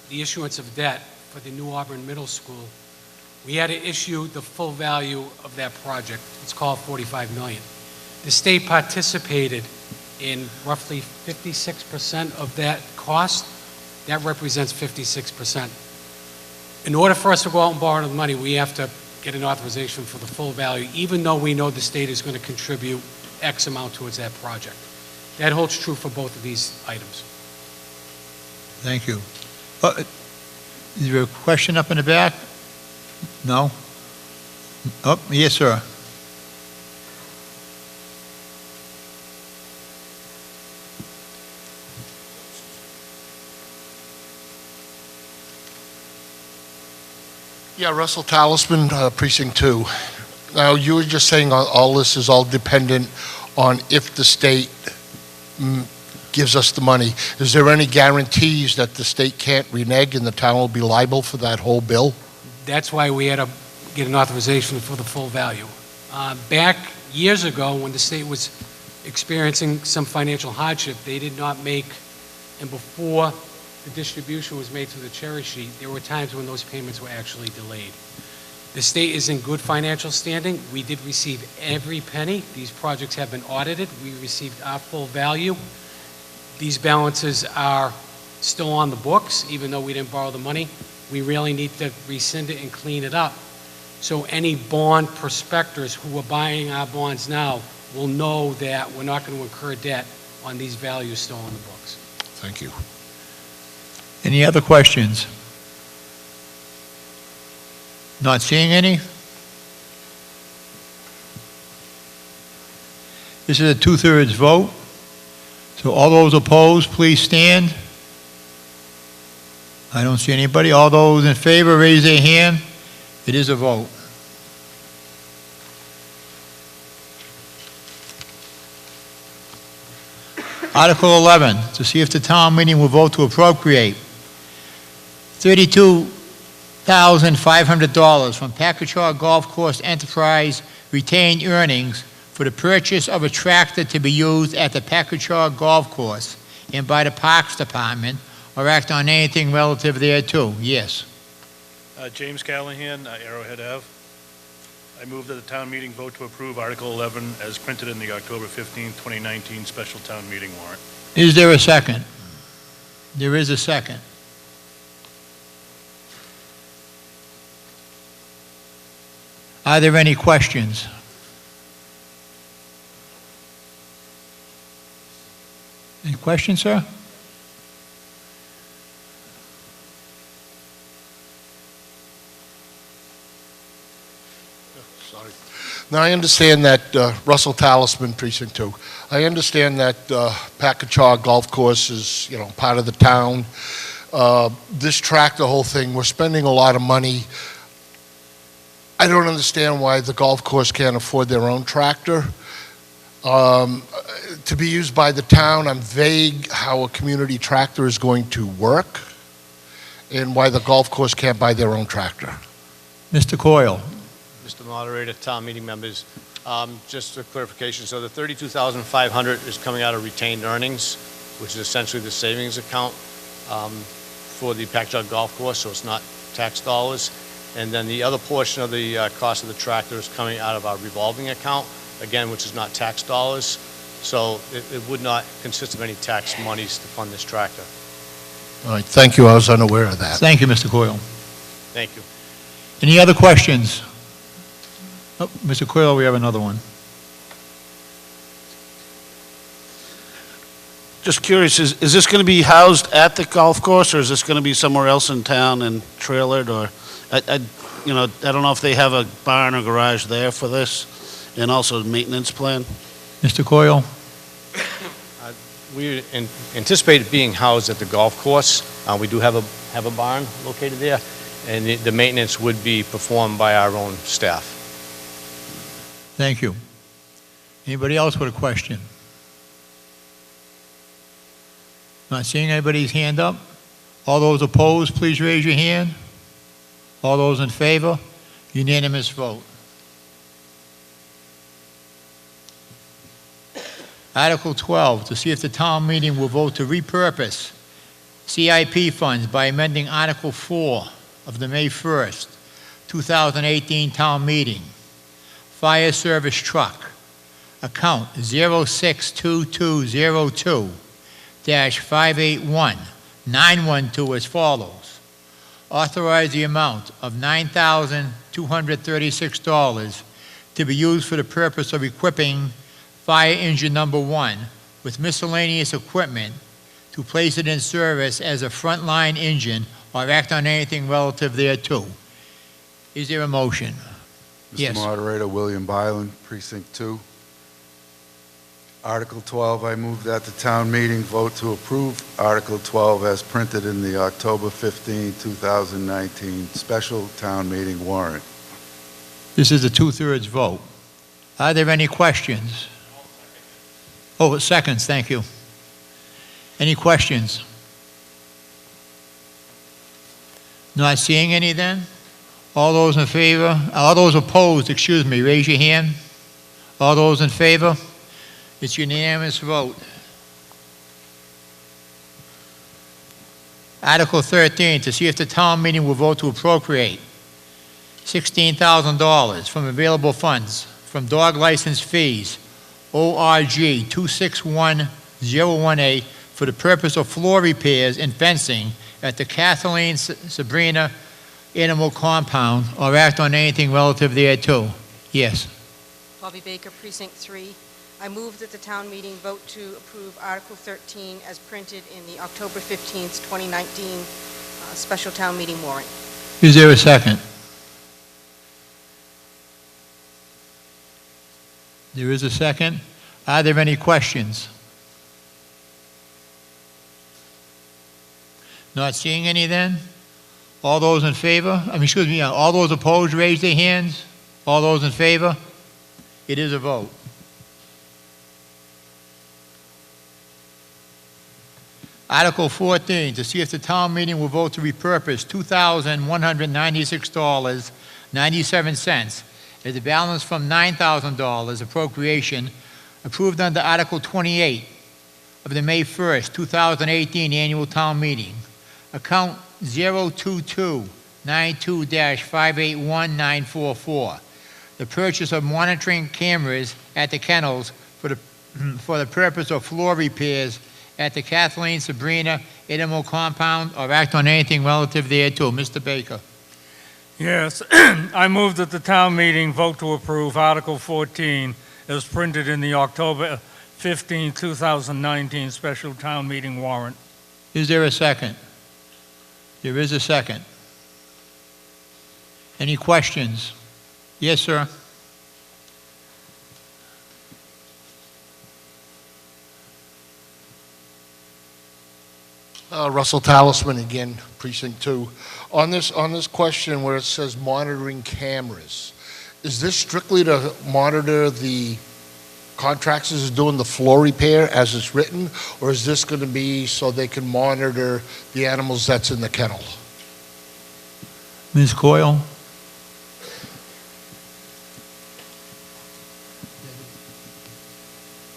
the issuance of debt for the New Auburn Middle School, we had to issue the full value of that project. It's called $45 million. The state participated in roughly 56% of that cost. That represents 56%. In order for us to go out and borrow the money, we have to get an authorization for the full value, even though we know the state is going to contribute X amount towards that project. That holds true for both of these items. Thank you. Is there a question up in the back? No? Oh, yes, sir. Yeah, Russell Talisman, Precinct 2. Now, you were just saying all this is all dependent on if the state gives us the money. Is there any guarantees that the state can't renege and the town will be liable for that whole bill? That's why we had to get an authorization for the full value. Back years ago, when the state was experiencing some financial hardship, they did not make, and before the distribution was made through the cherry sheet, there were times when those payments were actually delayed. The state is in good financial standing. We did receive every penny. These projects have been audited. We received our full value. These balances are still on the books, even though we didn't borrow the money. We really need to rescind it and clean it up. So any bond prospectors who are buying our bonds now will know that we're not going to incur debt on these values still on the books. Thank you. Any other questions? Not seeing any? This is a 2/3 vote. So all those opposed, please stand. I don't see anybody. All those in favor, raise their hand. It is a vote. Article 11, to see if the town meeting will vote to appropriate $32,500 from Packagug Golf Course Enterprise retained earnings for the purchase of a tractor to be used at the Packagug Golf Course and by the Parks Department, or act on anything relative thereto. Yes. James Callahan, Arrowhead Ave. I move that the town meeting vote to approve Article 11 as printed in the October 15, 2019 special town meeting warrant. Is there a second? There is a second. Are there any questions? Any questions, sir? Sorry. Now, I understand that, Russell Talisman, Precinct 2. I understand that Packagug Golf Course is, part of the town. This track, the whole thing, we're spending a lot of money. I don't understand why the golf course can't afford their own tractor. To be used by the town, I'm vague how a community tractor is going to work and why the golf course can't buy their own tractor. Mr. Coyle. Mr. Moderator, town meeting members, just a clarification. So the $32,500 is coming out of retained earnings, which is essentially the savings account for the Packagug Golf Course, so it's not tax dollars. And then the other portion of the cost of the tractor is coming out of our revolving account, again, which is not tax dollars. So it would not consist of any tax monies to fund this tractor. All right, thank you. I was unaware of that. Thank you, Mr. Coyle. Thank you. Any other questions? Oh, Mr. Coyle, we have another one. Just curious, is this going to be housed at the golf course, or is this going to be somewhere else in town and trailered, or, I don't know if they have a barn or garage there for this, and also a maintenance plan? Mr. Coyle? we anticipate it being housed at the golf course. We do have a barn located there, and the maintenance would be performed by our own staff. Thank you. Anybody else with a question? Not seeing anybody's hand up? All those opposed, please raise your hand. All those in favor? Unanimous vote. Article 12, to see if the town meeting will vote to repurpose CIP funds by amending Article 4 of the May 1st, 2018 town meeting. Fire service truck, account 062202-581912 as follows. Authorize the amount of $9,236 to be used for the purpose of equipping fire engine number 1 with miscellaneous equipment to place it in service as a frontline engine or act on anything relative thereto. Is there a motion? Mr. Yes. Moderator, William Byland, Precinct 2. Article 12, I move that the town meeting vote to approve Article 12 as printed in the October 15, 2019 special town meeting warrant. This is a two-thirds vote. Are there any questions? Oh, seconds, thank you. Any questions? Not seeing any then? All those in favor, all those opposed, excuse me, raise your hand. All those in favor? It's unanimous vote. Article 13, to see if the town meeting will vote to appropriate $16,000 from available funds from dog license fees, ORG 261018, for the purpose of floor repairs and fencing at the Kathleen Sabrina Animal Compound or act on anything relative thereto. Yes. Bobby Baker, Precinct 3. I move that the town meeting vote to approve Article 13 as printed in the October 15th, 2019 special town meeting warrant. Is there a second? There is a second. Are there any questions? Not seeing any then? All those in favor? Excuse me, all those opposed, raise their hands. All those in favor? It is a vote. Article 14, to see if the town meeting will vote to repurpose $2,196.97 as the balance from $9,000 appropriation approved under Article 28 of the May 1st, 2018 annual town meeting. Account 02292-581944. The purchase of monitoring cameras at the kennels for the purpose of floor repairs at the Kathleen Sabrina Animal Compound or act on anything relative thereto. Mr. Baker. Yes, I move that the town meeting vote to approve Article 14 as printed in the October 15, 2019 special town meeting warrant. Is there a second? There is a second. Any questions? Yes, sir. Russell Talisman again, Precinct 2. On this question where it says monitoring cameras, is this strictly to monitor the contractors doing the floor repair as it's written, or is this going to be so they can monitor the animals that's in the kennel? Ms. Coyle?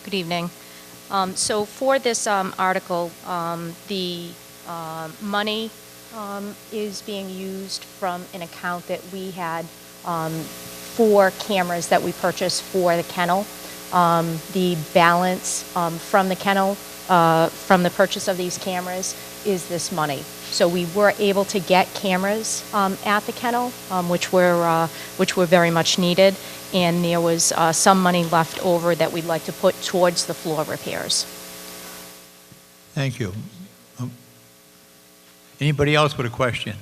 Good evening. So for this article, the money is being used from an account that we had for cameras that we purchased for the kennel. The balance from the kennel, from the purchase of these cameras, is this money. So we were able to get cameras at the kennel, which were very much needed, and there was some money left over that we'd like to put towards the floor repairs. Thank you. Anybody else with a question?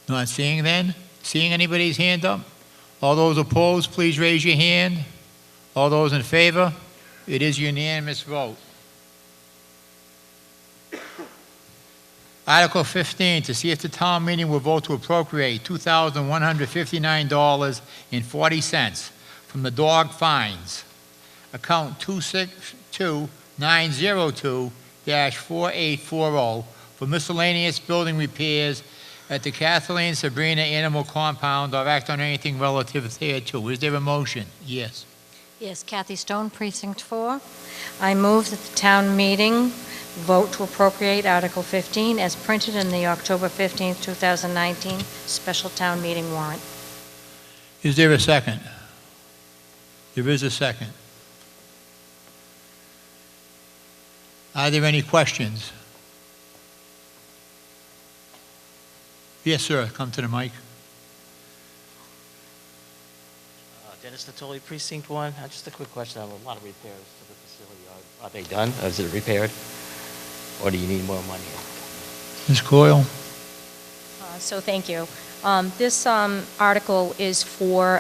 Not seeing then? Seeing anybody's hand up? All those opposed, please raise your hand. All those in favor? It is unanimous vote. Article 15, to see if the town meeting will vote to appropriate $2,159.40 from the dog fines, account 262902-4840, for miscellaneous building repairs at the Kathleen Sabrina Animal Compound, or act on anything relative thereto. Is there a motion? Yes. Yes, Kathy Stone, Precinct 4. I move that the town meeting vote to appropriate Article 15 as printed in the October 15th, 2019 special town meeting warrant. Is there a second? There is a second. Are there any questions? Yes, sir. Come to the mic. Dennis Natoli, Precinct 1. Just a quick question. I have a lot of repairs to the facility. Are they done? Is it repaired? Or do you need more money? Ms. Coyle? So thank you. This article is for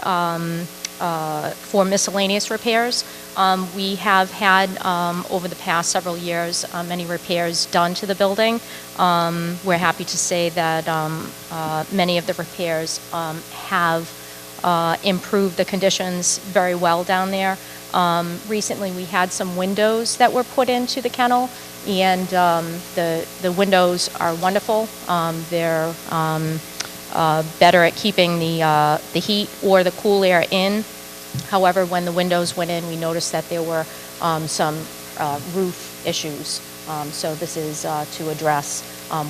miscellaneous repairs. We have had, over the past several years, many repairs done to the building. We're happy to say that many of the repairs have improved the conditions very well down there. Recently, we had some windows that were put into the kennel, and the windows are wonderful. They're better at keeping the heat or the cool air in. However, when the windows went in, we noticed that there were some roof issues. So this is to address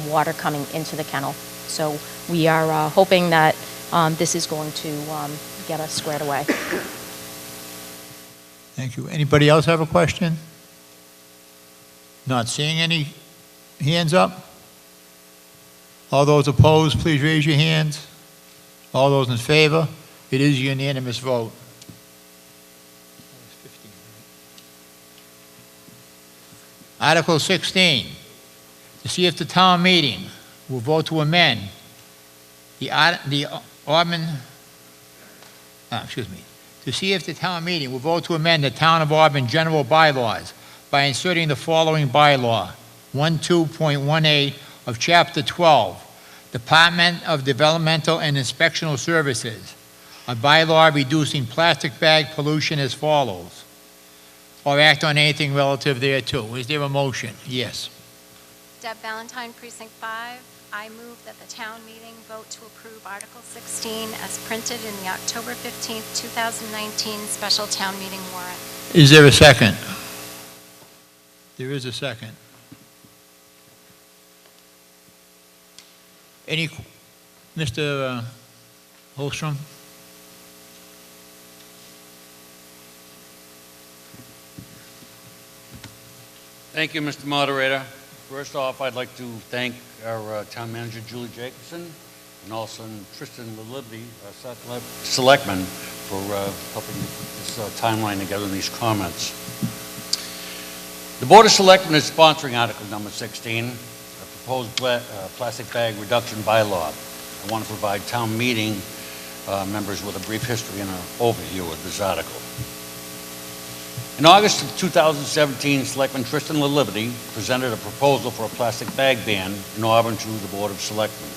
water coming into the kennel. So we are hoping that this is going to get us squared away. Thank you. Anybody else have a question? Not seeing any hands up? All those opposed, please raise your hands. All those in favor? It is a unanimous vote. Article 16, to see if the town meeting will vote to amend to see if the town meeting will vote to amend the Town of Auburn general bylaws by inserting the following bylaw, 12.18 of Chapter 12, Department of Developmental and Inspectional Services, a bylaw reducing plastic bag pollution as follows, or act on anything relative thereto. Is there a motion? Yes. Deb Valentine, Precinct 5. I move that the town meeting vote to approve Article 16 as printed in the October 15th, 2019 special town meeting warrant. Is there a second? There is a second. Any, Mr. Holstrom? Thank you, Mr. Moderator. First off, I'd like to thank our town manager, Julie Jacobson, and also Tristan LaLibby, our selectman, for helping put this timeline together in these comments. The Board of Selectmen is sponsoring Article number 16, a proposed plastic bag reduction bylaw. I want to provide town meeting members with a brief history and an overview of this article. In August of 2017, Selectman Tristan LaLibby presented a proposal for a plastic bag ban in Auburn to the Board of Selectmen.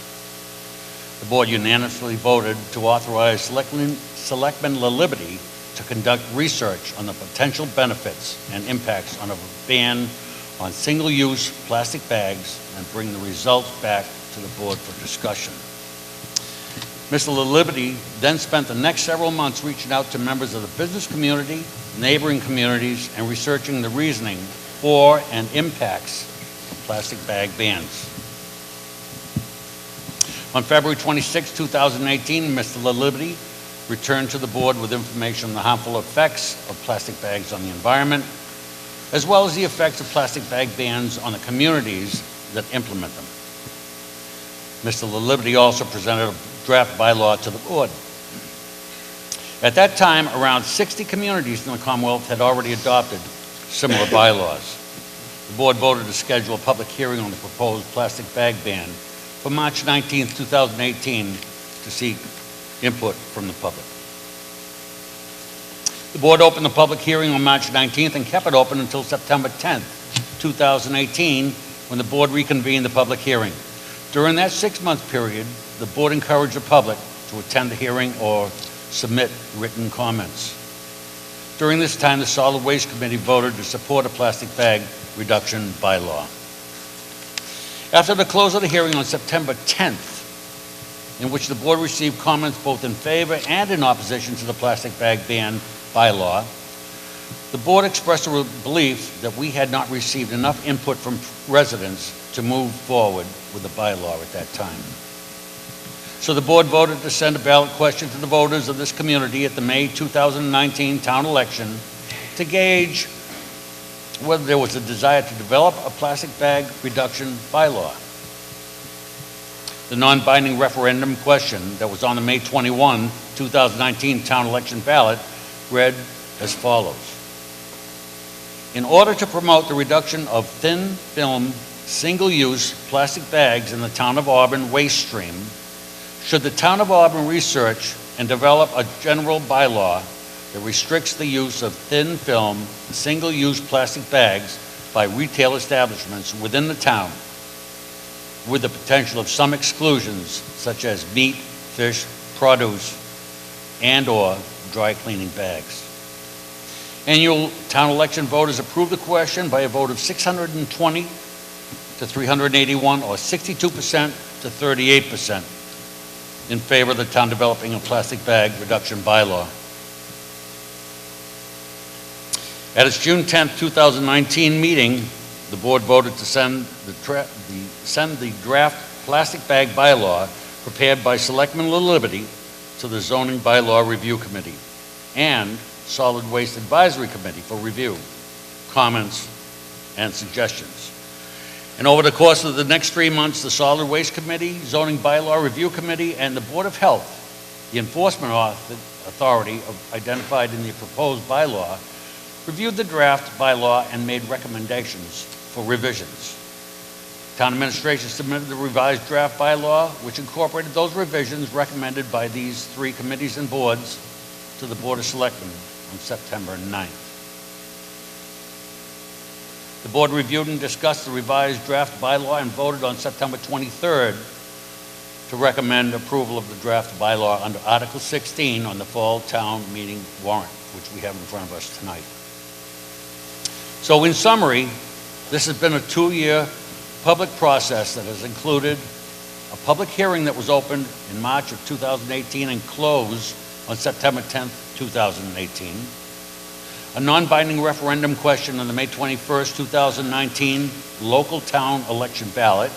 The board unanimously voted to authorize Selectman LaLibby to conduct research on the potential benefits and impacts on a ban on single-use plastic bags and bring the results back to the board for discussion. Mr. LaLibby then spent the next several months reaching out to members of the business community, neighboring communities, and researching the reasoning for and impacts of plastic bag bans. On February 26, 2018, Mr. LaLibby returned to the board with information on the harmful effects of plastic bags on the environment, as well as the effects of plastic bag bans on the communities that implement them. Mr. LaLibby also presented a draft bylaw to the board. At that time, around 60 communities in the Commonwealth had already adopted similar bylaws. The board voted to schedule a public hearing on the proposed plastic bag ban for March 19, 2018, to seek input from the public. The board opened the public hearing on March 19th and kept it open until September 10th, 2018, when the board reconvened the public hearing. During that 6-month period, the board encouraged the public to attend the hearing or submit written comments. During this time, the Solid Waste Committee voted to support a plastic bag reduction bylaw. After the close of the hearing on September 10th, in which the board received comments both in favor and in opposition to the plastic bag ban bylaw, the board expressed a belief that we had not received enough input from residents to move forward with the bylaw at that time. So the board voted to send a ballot question to the voters of this community at the May 2019 town election to gauge whether there was a desire to develop a plastic bag reduction bylaw. The non-binding referendum question that was on the May 21, 2019 town election ballot read as follows. In order to promote the reduction of thin film, single-use plastic bags in the town of Auburn waste stream, should the town of Auburn research and develop a general bylaw that restricts the use of thin film, single-use plastic bags by retail establishments within the town, with the potential of some exclusions such as meat, fish, produce, and/or dry cleaning bags. Annual town election voters approved the question by a vote of 620 to 381, or 62% to 38%, in favor of the town developing a plastic bag reduction bylaw. At its June 10, 2019 meeting, the board voted to send the draft plastic bag bylaw prepared by Selectman LaLiberty to the Zoning Bylaw Review Committee and Solid Waste Advisory Committee for review, comments, and suggestions. And over the course of the next 3 months, the Solid Waste Committee, Zoning Bylaw Review Committee, and the Board of Health, the enforcement authority identified in the proposed bylaw, reviewed the draft bylaw and made recommendations for revisions. Town administration submitted the revised draft bylaw, which incorporated those revisions recommended by these 3 committees and boards to the Board of Selectmen on September 9th. The board reviewed and discussed the revised draft bylaw and voted on September 23rd to recommend approval of the draft bylaw under Article 16 on the fall town meeting warrant, which we have in front of us tonight. So in summary, this has been a 2-year public process that has included a public hearing that was opened in March of 2018 and closed on September 10th, 2018, a non-binding referendum question on the May 21st, 2019 local town election ballot,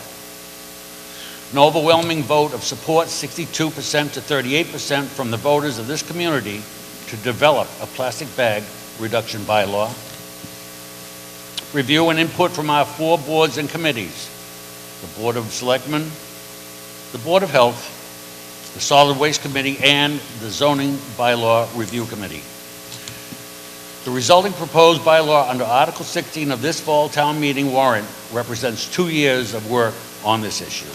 an overwhelming vote of support, 62% to 38% from the voters of this community to develop a plastic bag reduction bylaw, review and input from our 4 boards and committees, the Board of Selectmen, the Board of Health, the Solid Waste Committee, and the Zoning Bylaw Review Committee. The resulting proposed bylaw under Article 16 of this fall town meeting warrant represents 2 years of work on this issue.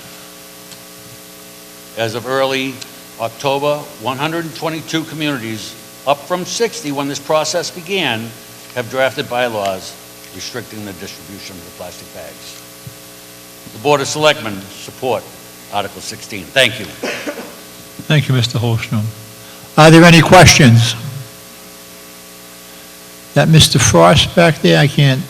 As of early October, 122 communities, up from 60 when this process began, have drafted bylaws restricting the distribution of the plastic bags. The Board of Selectmen support Article 16. Thank you. Thank you, Mr. Holstrom. Are there any questions? That Mr. Frost back there, I can't.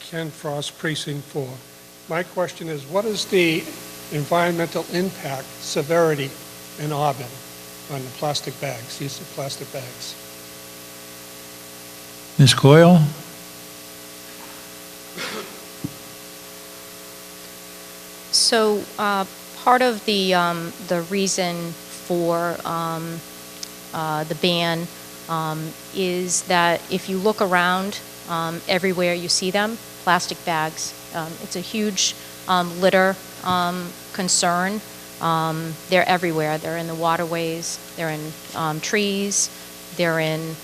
Ken Frost, Precinct 4. My question is, what is the environmental impact severity in Auburn on the plastic bags, use of plastic bags? Ms. Coyle? So part of the reason for the ban is that if you look around, everywhere you see them, plastic bags. It's a huge litter concern. They're everywhere. They're in the waterways, they're in trees, they're in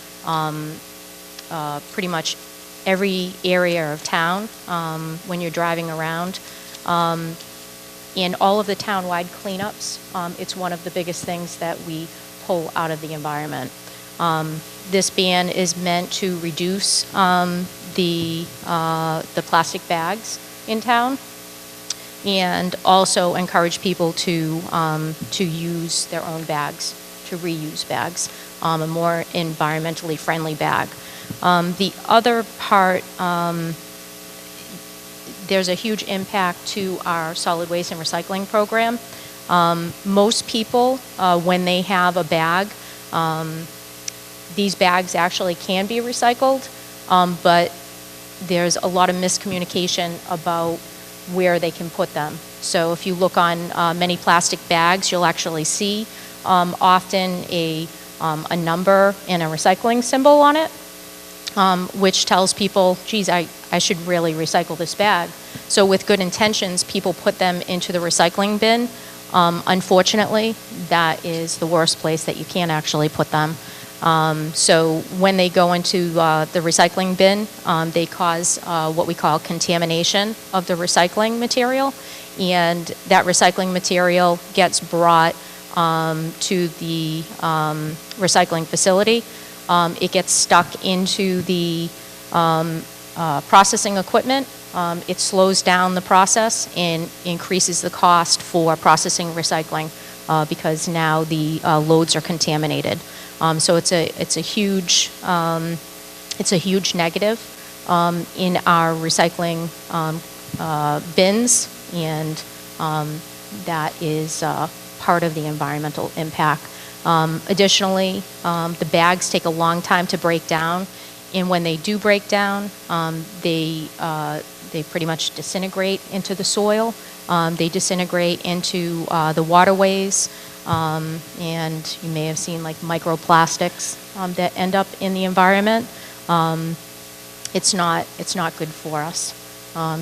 pretty much every area of town when you're driving around. In all of the townwide cleanups, it's one of the biggest things that we pull out of the environment. This ban is meant to reduce the plastic bags in town and also encourage people to use their own bags, to reuse bags, a more environmentally friendly bag. The other part, there's a huge impact to our solid waste and recycling program. Most people, when they have a bag, these bags actually can be recycled, but there's a lot of miscommunication about where they can put them. So if you look on many plastic bags, you'll actually see often a number and a recycling symbol on it, which tells people, geez, I should really recycle this bag. So with good intentions, people put them into the recycling bin. Unfortunately, that is the worst place that you can actually put them. So when they go into the recycling bin, they cause what we call contamination of the recycling material, and that recycling material gets brought to the recycling facility. It gets stuck into the processing equipment. It slows down the process and increases the cost for processing recycling because now the loads are contaminated. So it's a huge negative in our recycling bins, and that is part of the environmental impact. Additionally, the bags take a long time to break down, and when they do break down, they pretty much disintegrate into the soil. They disintegrate into the waterways. And you may have seen like microplastics that end up in the environment. It's not good for us.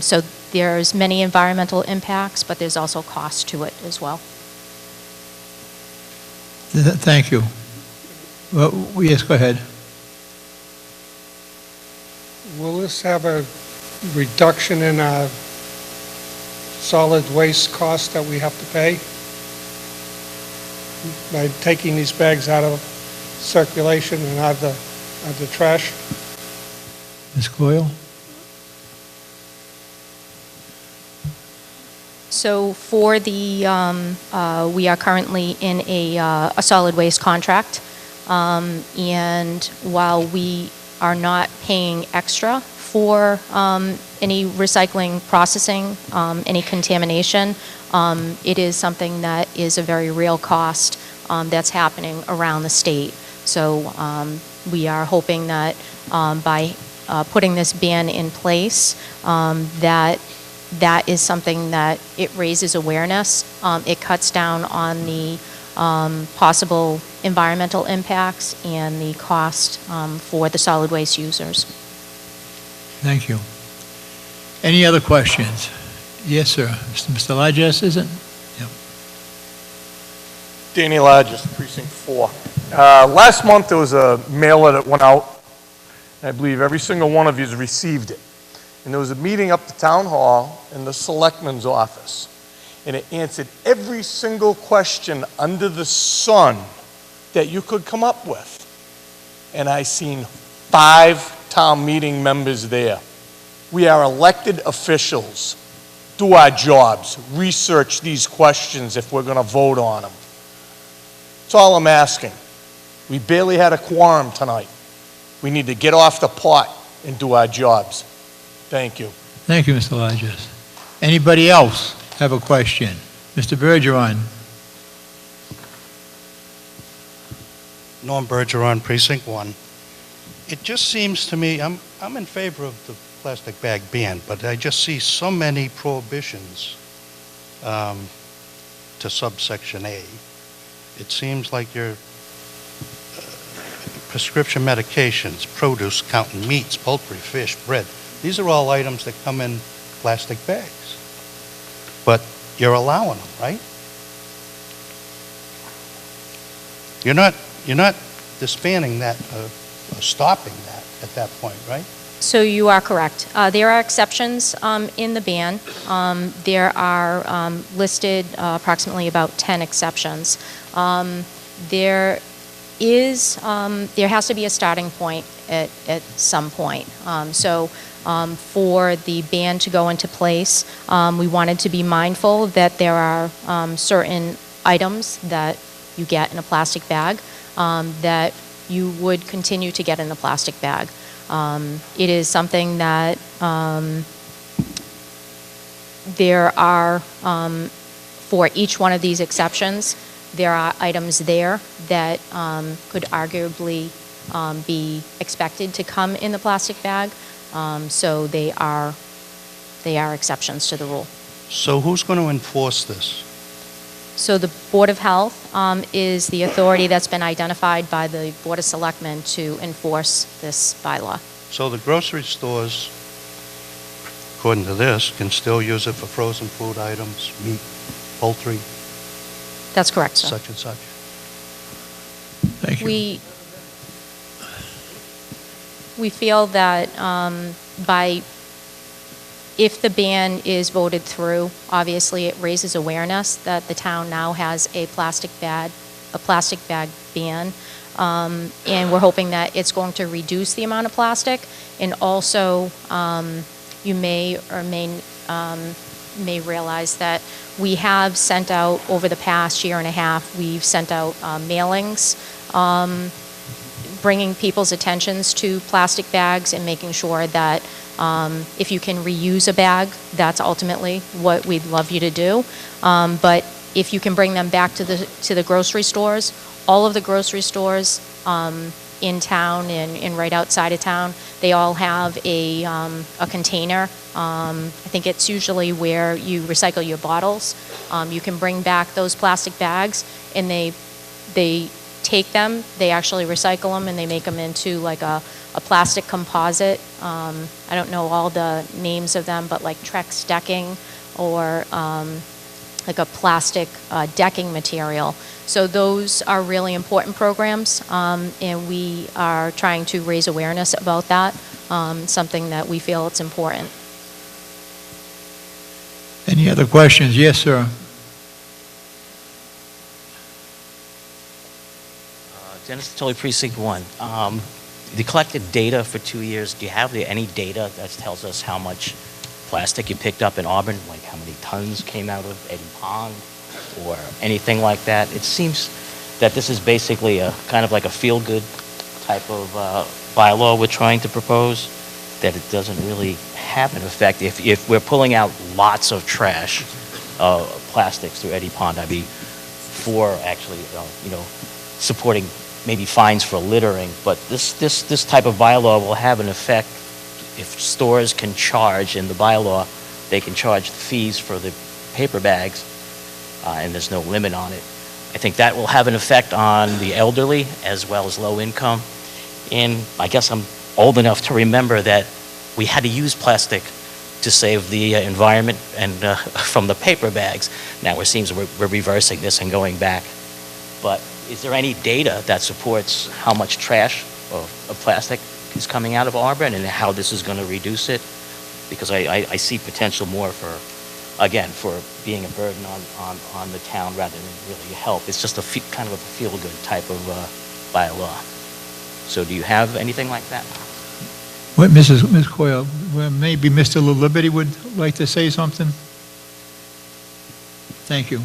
So there's many environmental impacts, but there's also cost to it as well. Thank you. Well, yes, go ahead. Will this have a reduction in our solid waste costs that we have to pay by taking these bags out of circulation and out of the trash? Ms. Coyle? So for the, we are currently in a solid waste contract, and while we are not paying extra for any recycling processing, any contamination, it is something that is a very real cost that's happening around the state. So we are hoping that by putting this ban in place, that is something that it raises awareness. It cuts down on the possible environmental impacts and the cost for the solid waste users. Thank you. Any other questions? Yes, sir. Mr. Largess, is it? Yep. Danny Largess, Precinct 4. Last month, there was a mailer that went out. I believe every single one of you has received it. And there was a meeting up the town hall in the selectman's office. And it answered every single question under the sun that you could come up with. And I seen 5 town meeting members there. We are elected officials. Do our jobs. Research these questions if we're going to vote on them. That's all I'm asking. We barely had a quorum tonight. We need to get off the pot and do our jobs. Thank you. Thank you, Mr. Largess. Anybody else have a question? Mr. Bergeron. Norm Bergeron, Precinct 1. It just seems to me, I'm in favor of the plastic bag ban, but I just see so many prohibitions to subsection A. It seems like your prescription medications, produce, counting meats, poultry, fish, bread, these are all items that come in plastic bags. But you're allowing them, right? You're not disbanding that, stopping that at that point, right? So you are correct. There are exceptions in the ban. There are listed approximately about 10 exceptions. There has to be a starting point at some point. For the ban to go into place, we wanted to be mindful that there are certain items that you get in a plastic bag that you would continue to get in a plastic bag. It is something that there are, for each one of these exceptions, there are items there that could arguably be expected to come in the plastic bag. So they are exceptions to the rule. So who's going to enforce this? So the Board of Health is the authority that's been identified by the Board of Selectmen to enforce this bylaw. So the grocery stores, according to this, can still use it for frozen food items, meat, poultry, That's correct, sir. such and such. Thank you. We feel that if the ban is voted through, obviously it raises awareness that the town now has a plastic bag ban. And we're hoping that it's going to reduce the amount of plastic. And also, you may or may realize that we have sent out, over the past year and a half, we've sent out mailings bringing people's attentions to plastic bags and making sure that if you can reuse a bag, that's ultimately what we'd love you to do. But if you can bring them back to the grocery stores, all of the grocery stores in town and right outside of town, they all have a container. I think it's usually where you recycle your bottles. You can bring back those plastic bags, and they take them, they actually recycle them, and they make them into like a plastic composite. I don't know all the names of them, but like Trex decking or like a plastic decking material. So those are really important programs, and we are trying to raise awareness about that, something that we feel it's important. Any other questions? Yes, sir. Dennis Natoli, Precinct 1. You collected data for 2 years. Do you have any data that tells us how much plastic you picked up in Auburn, like how many tons came out of Eddie Pond or anything like that? It seems that this is basically a kind of like a feel-good type of bylaw we're trying to propose, that it doesn't really have an effect. If we're pulling out lots of trash, plastics through Eddie Pond, I'd be for actually, supporting maybe fines for littering, but this type of bylaw will have an effect. If stores can charge in the bylaw, they can charge the fees for the paper bags, and there's no limit on it. I think that will have an effect on the elderly as well as low income. And I guess I'm old enough to remember that we had to use plastic to save the environment and from the paper bags. Now it seems we're reversing this and going back. But is there any data that supports how much trash of plastic is coming out of Auburn and how this is going to reduce it? Because I see potential more for being a burden on the town rather than really help. It's just kind of a feel-good type of bylaw. So do you have anything like that? What, Ms. Coyle, maybe Mr. LaLiberty would like to say something? Thank you.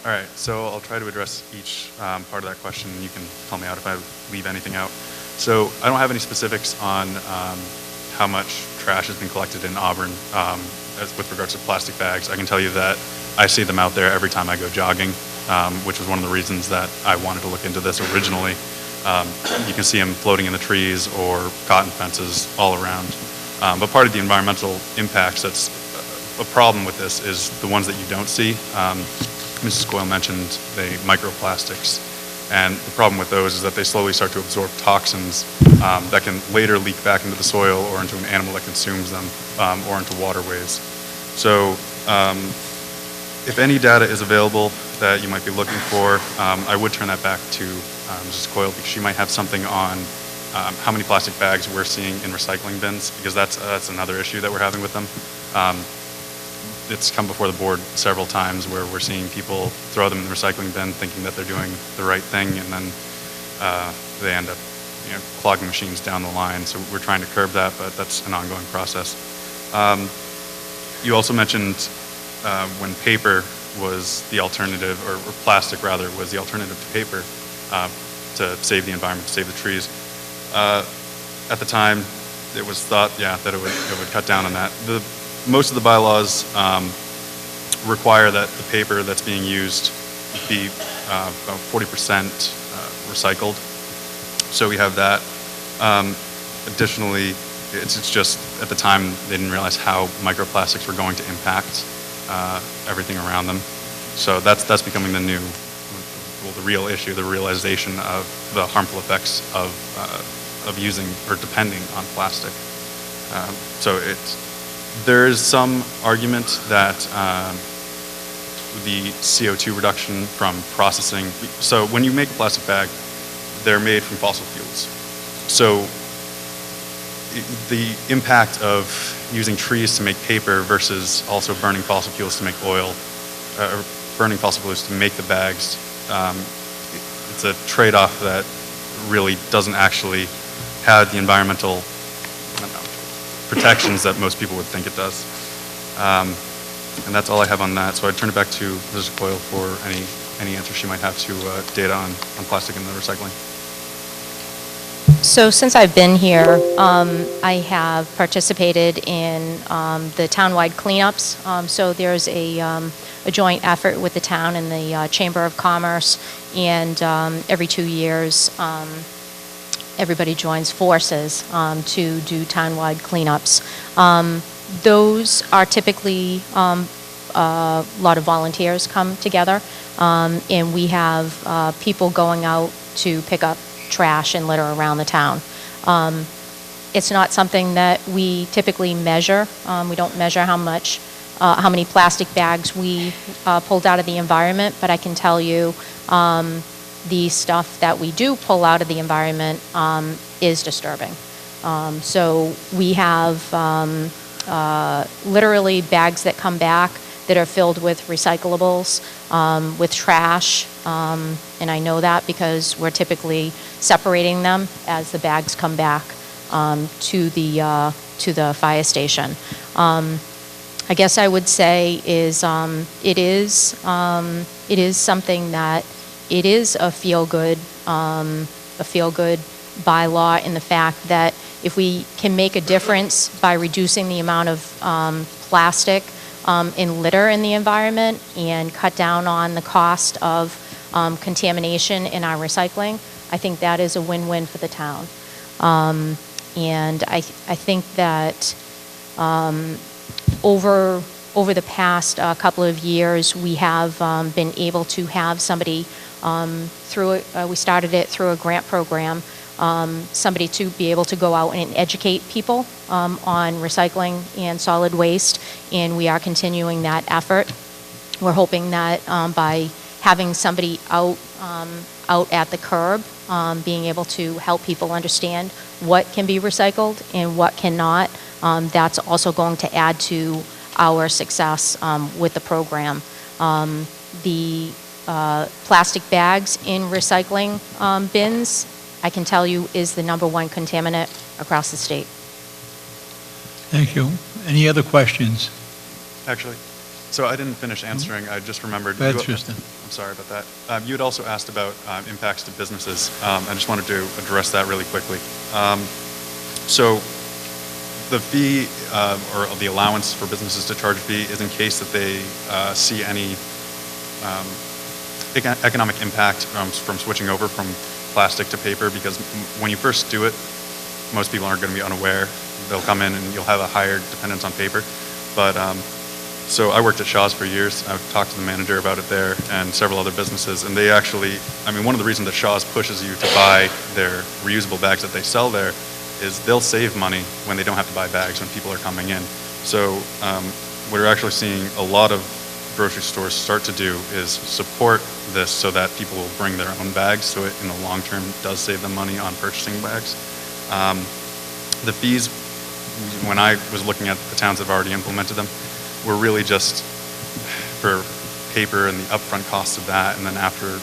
All right, so I'll try to address each part of that question, and you can tell me out if I leave anything out. So I don't have any specifics on how much trash has been collected in Auburn as with regards to plastic bags. I can tell you that I see them out there every time I go jogging, which was one of the reasons that I wanted to look into this originally. You can see them floating in the trees or cotton fences all around. But part of the environmental impacts that's a problem with this is the ones that you don't see. Mrs. Coyle mentioned the microplastics, and the problem with those is that they slowly start to absorb toxins that can later leak back into the soil or into an animal that consumes them or into waterways. So if any data is available that you might be looking for, I would turn that back to Mrs. Coyle, because she might have something on how many plastic bags we're seeing in recycling bins, because that's another issue that we're having with them. It's come before the board several times where we're seeing people throw them in the recycling bin thinking that they're doing the right thing, and then they end up clogging machines down the line. So we're trying to curb that, but that's an ongoing process. You also mentioned when paper was the alternative, or plastic rather, was the alternative to paper to save the environment, to save the trees. At the time, it was thought, that it would cut down on that. Most of the bylaws require that the paper that's being used be about 40% recycled. So we have that. Additionally, it's just at the time they didn't realize how microplastics were going to impact everything around them. So that's becoming the real issue, the realization of the harmful effects of using or depending on plastic. So there is some argument that the CO2 reduction from processing, so when you make a plastic bag, they're made from fossil fuels. So the impact of using trees to make paper versus also burning fossil fuels to make oil, or burning fossil fuels to make the bags, it's a trade-off that really doesn't actually have the environmental protections that most people would think it does. And that's all I have on that. So I'd turn it back to Mrs. Coyle for any answer she might have to data on plastic and the recycling. So since I've been here, I have participated in the townwide cleanups. So there's a joint effort with the town and the Chamber of Commerce, and every 2 years, everybody joins forces to do townwide cleanups. Those are typically a lot of volunteers come together, and we have people going out to pick up trash and litter around the town. It's not something that we typically measure. We don't measure how many plastic bags we pulled out of the environment, but I can tell you the stuff that we do pull out of the environment is disturbing. So we have literally bags that come back that are filled with recyclables, with trash, and I know that because we're typically separating them as the bags come back to the fire station. I guess I would say is it is something that it is a feel-good bylaw in the fact that if we can make a difference by reducing the amount of plastic in litter in the environment and cut down on the cost of contamination in our recycling, I think that is a win-win for the town. And I think that over the past couple of years, we have been able to have somebody we started it through a grant program, somebody to be able to go out and educate people on recycling and solid waste, and we are continuing that effort. We're hoping that by having somebody out at the curb, being able to help people understand what can be recycled and what cannot, that's also going to add to our success with the program. The plastic bags in recycling bins, I can tell you, is the #1 contaminant across the state. Thank you. Any other questions? Actually, so I didn't finish answering. I just remembered. Go ahead, Tristan. I'm sorry about that. You had also asked about impacts to businesses. I just wanted to address that really quickly. So the fee or the allowance for businesses to charge a fee is in case that they see any economic impact from switching over from plastic to paper, because when you first do it, most people aren't going to be unaware. They'll come in and you'll have a higher dependence on paper. But so I worked at Shaw's for years. I've talked to the manager about it there and several other businesses, and they actually, one of the reasons that Shaw's pushes you to buy their reusable bags that they sell there is they'll save money when they don't have to buy bags when people are coming in. So we're actually seeing a lot of grocery stores start to do is support this so that people will bring their own bags, so it in the long term does save them money on purchasing bags. The fees, when I was looking at the towns that have already implemented them, were really just for paper and the upfront costs of that, and then after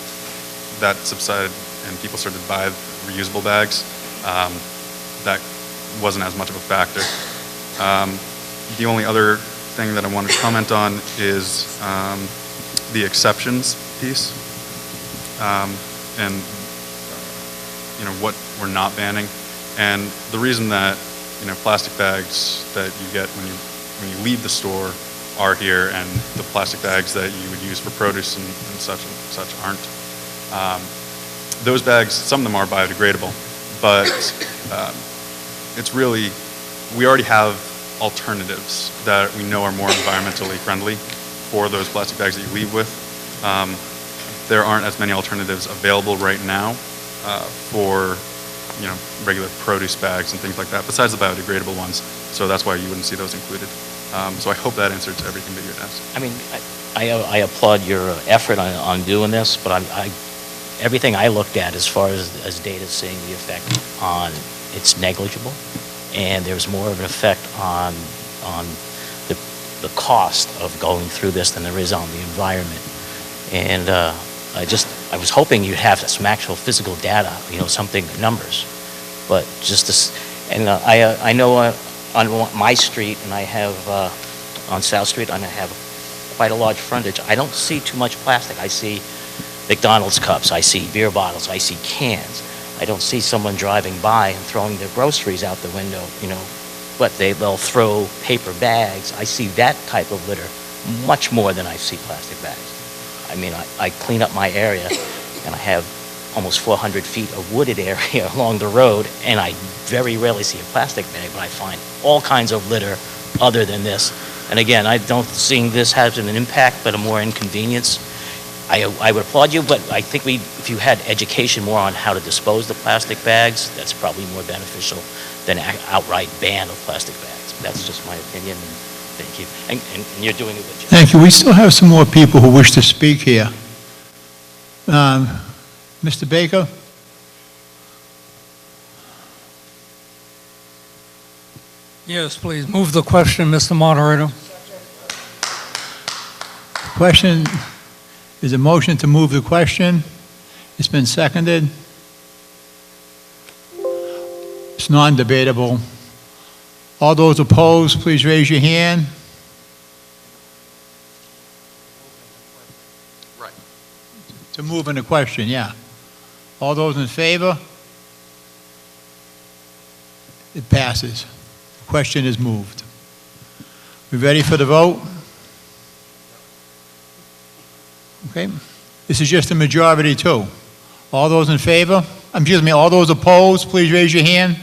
that subsided and people started to buy reusable bags, that wasn't as much of a factor. The only other thing that I wanted to comment on is the exceptions piece, and what we're not banning. And the reason that plastic bags that you get when you leave the store are here, and the plastic bags that you would use for produce and such aren't. Those bags, some of them are biodegradable, but it's really, we already have alternatives that we know are more environmentally friendly for those plastic bags that you leave with. There aren't as many alternatives available right now for regular produce bags and things like that, besides the biodegradable ones. So that's why you wouldn't see those included. So I hope that answers everything that you had asked. I mean, I applaud your effort on doing this, but everything I looked at as far as data saying the effect on, it's negligible, and there's more of an effect on the cost of going through this than there is on the environment. And I was hoping you'd have some actual physical data, something, numbers, but just this, and I know on my street, and I have on South Street, and I have quite a large frontage, I don't see too much plastic. I see McDonald's cups, I see beer bottles, I see cans. I don't see someone driving by and throwing their groceries out the window, but they'll throw paper bags. I see that type of litter much more than I see plastic bags. I mean, I clean up my area, and I have almost 400 feet of wooded area along the road, and I very rarely see a plastic bag, but I find all kinds of litter other than this. And again, I don't see this having an impact, but a more inconvenience. I would applaud you, but I think if you had education more on how to dispose the plastic bags, that's probably more beneficial than an outright ban of plastic bags. That's just my opinion, and thank you. And you're doing a good job. Thank you. We still have some more people who wish to speak here. Mr. Baker? Yes, please. Move the question, Mr. Moderator. Question is a motion to move the question. It's been seconded. It's non-debatable. All those opposed, please raise your hand. Right. To move in the question, yeah. All those in favor? It passes. The question is moved. We ready for the vote? Okay. This is just a majority too. All those in favor? Excuse me, all those opposed, please raise your hand.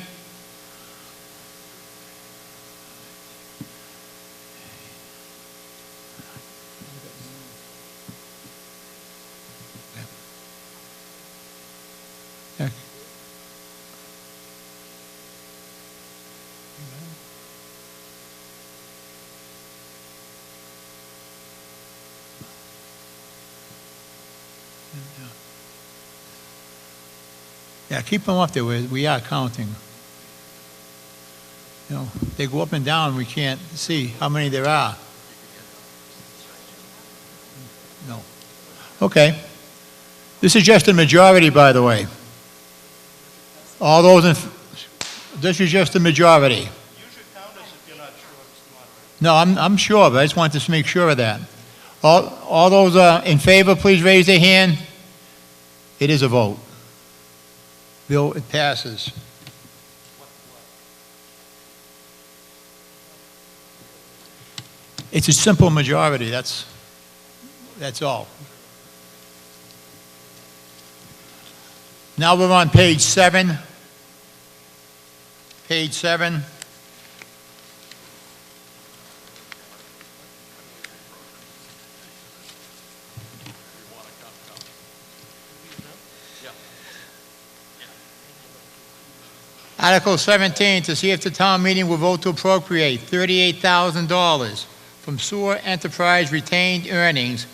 Yeah, keep them up there. We are counting. They go up and down, we can't see how many there are. No. Okay. This is just a majority, by the way. All those this is just a majority. You should count us if you're not sure, Mr. Moderator. No, I'm sure, but I just wanted to make sure of that. All those in favor, please raise their hand. It is a vote. Bill, it passes. It's a simple majority, that's all. Now we're on page 7. Page 7. Article 17, to see if the town meeting will vote to appropriate $38,000 from sewer enterprise retained earnings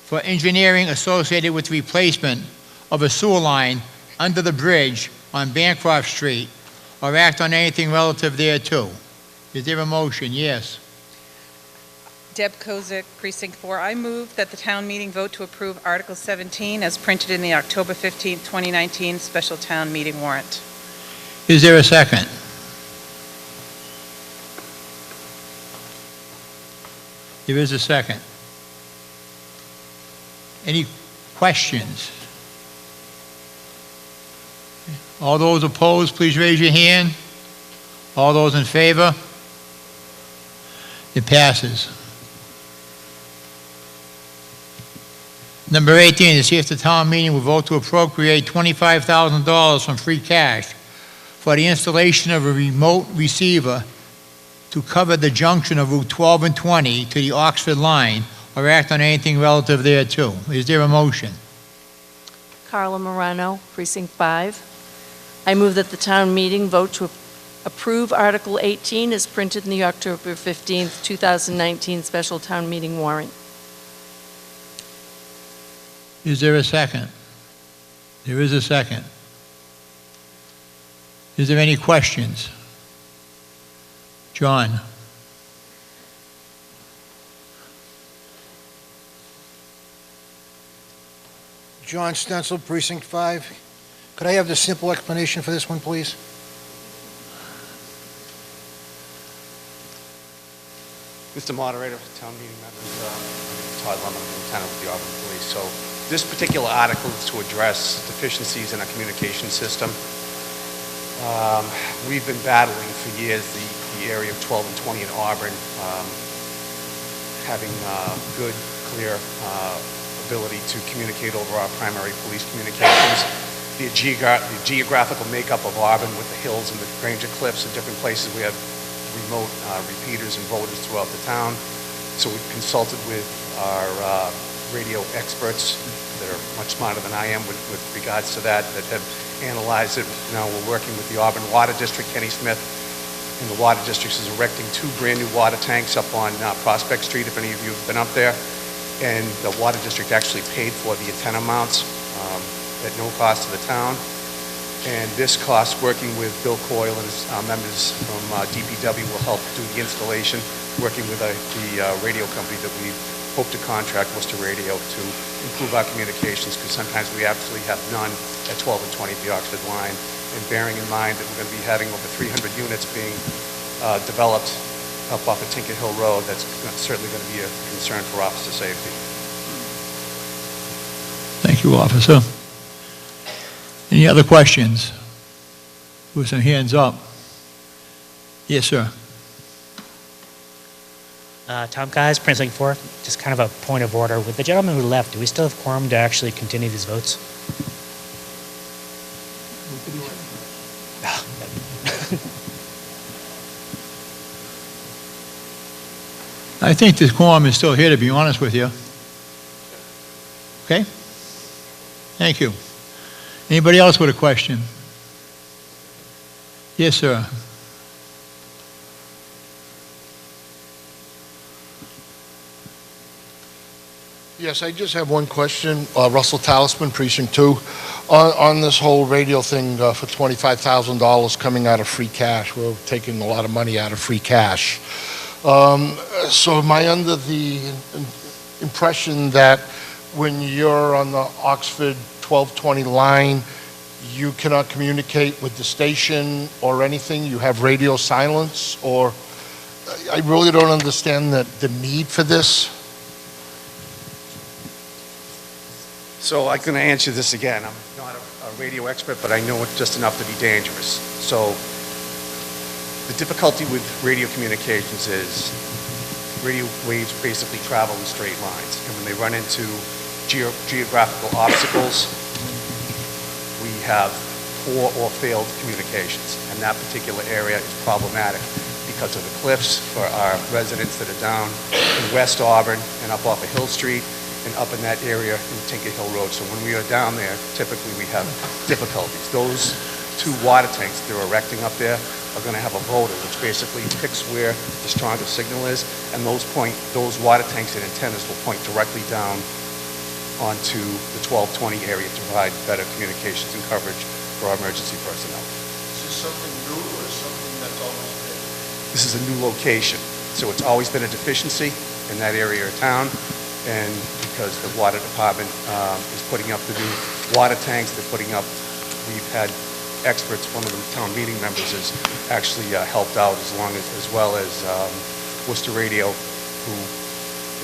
for engineering associated with replacement of a sewer line under the bridge on Bancroft Street, or act on anything relative thereto. Is there a motion? Yes. Deb Kozik, Precinct 4. I move that the town meeting vote to approve Article 17 as printed in the October 15, 2019 special town meeting warrant. Is there a second? There is a second. Any questions? All those opposed, please raise your hand. All those in favor? It passes. Number 18, to see if the town meeting will vote to appropriate $25,000 from free cash for the installation of a remote receiver to cover the junction of Route 12 and 20 to the Oxford line, or act on anything relative thereto. Is there a motion? Carla Morano, Precinct 5. I move that the town meeting vote to approve Article 18 as printed in the October 15, 2019 special town meeting warrant. Is there a second? There is a second. Is there any questions? John? John Stencil, Precinct 5. Could I have the simple explanation for this one, please? Mr. Moderator, town meeting members, Todd Lemon, Lieutenant with the Auburn Police. So this particular article is to address deficiencies in our communication system. We've been battling for years the area of 12 and 20 in Auburn, having good, clear ability to communicate over our primary police communications. The geographical makeup of Auburn with the hills and the Granger Cliffs and different places, we have remote repeaters and voters throughout the town. So we've consulted with our radio experts that are much smarter than I am with regards to that have analyzed it. Now we're working with the Auburn Water District, Kenny Smith, and the Water District is erecting 2 brand new water tanks up on Prospect Street, if any of you have been up there. And the Water District actually paid for the antenna mounts at no cost to the town. And this cost, working with Bill Coyle and his members from DPW, will help do the installation, working with the radio company that we hope to contract, Worcester Radio, to improve our communications, because sometimes we absolutely have none at 12 and 20 at the Oxford line. And bearing in mind that we're going to be having over 300 units being developed up off of Tinker Hill Road, that's certainly going to be a concern for officer safety. Thank you, officer. Any other questions? With some hands up. Yes, sir. Tom Guys, Precinct 4. Just kind of a point of order. With the gentleman who left, do we still have quorum to actually continue these votes? I think this quorum is still here, to be honest with you. Okay? Thank you. Anybody else with a question? Yes, sir. Yes, I just have one question. Russell Talisman, Precinct 2. On this whole radio thing for $25,000 coming out of free cash, we're taking a lot of money out of free cash. So am I under the impression that when you're on the Oxford 1220 line, you cannot communicate with the station or anything? You have radio silence? Or I really don't understand the need for this. So I'm going to answer this again. I'm not a radio expert, but I know it just enough to be dangerous. So the difficulty with radio communications is radio waves basically travel in straight lines. And when they run into geographical obstacles, we have poor or failed communications. And that particular area is problematic because of the cliffs for our residents that are down in West Auburn and up off of Hill Street and up in that area in Tinker Hill Road. So when we are down there, typically we have difficulties. Those 2 water tanks they're erecting up there are going to have a voter, which basically picks where the strongest signal is, and those water tanks and antennas will point directly down onto the 1220 area to provide better communications and coverage for our emergency personnel. Is this something new or something that's always been? This is a new location, so it's always been a deficiency in that area of town, and because the water department is putting up the new water tanks, they're putting up, we've had experts, one of the town meeting members has actually helped out as well as Worcester Radio, who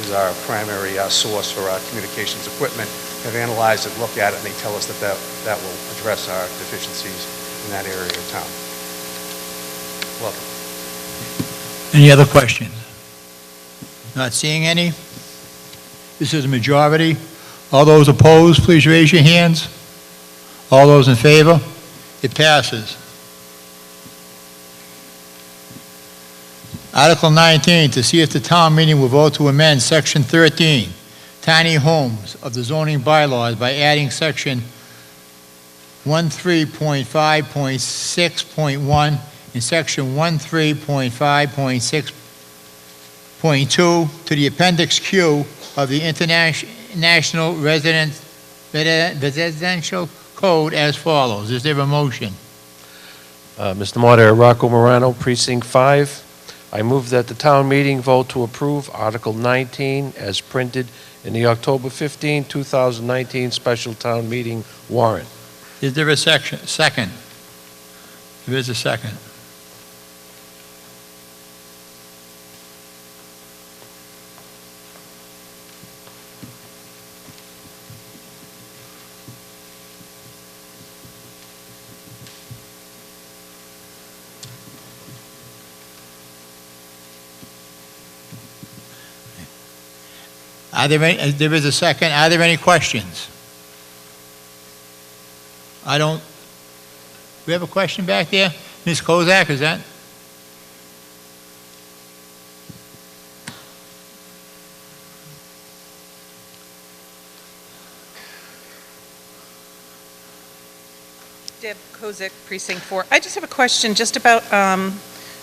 is our primary source for our communications equipment, have analyzed and looked at it, and they tell us that will address our deficiencies in that area of town. Welcome. Any other questions? Not seeing any? This is a majority. All those opposed, please raise your hands. All those in favor? It passes. Article 19, to see if the town meeting will vote to amend Section 13, tiny homes of the zoning bylaws by adding Section 13.5.6.1 and Section 13.5.6.2 to the Appendix Q of the International Residential Code as follows. Is there a motion? Mr. Moderator, Rocco Morano, Precinct 5. I move that the town meeting vote to approve Article 19 as printed in the October 15, 2019 special town meeting warrant. Is there a second? There is a second. There is a second. Are there any questions? We have a question back there? Ms. Kozak, is that? Deb Kozik, Precinct 4. I just have a question just about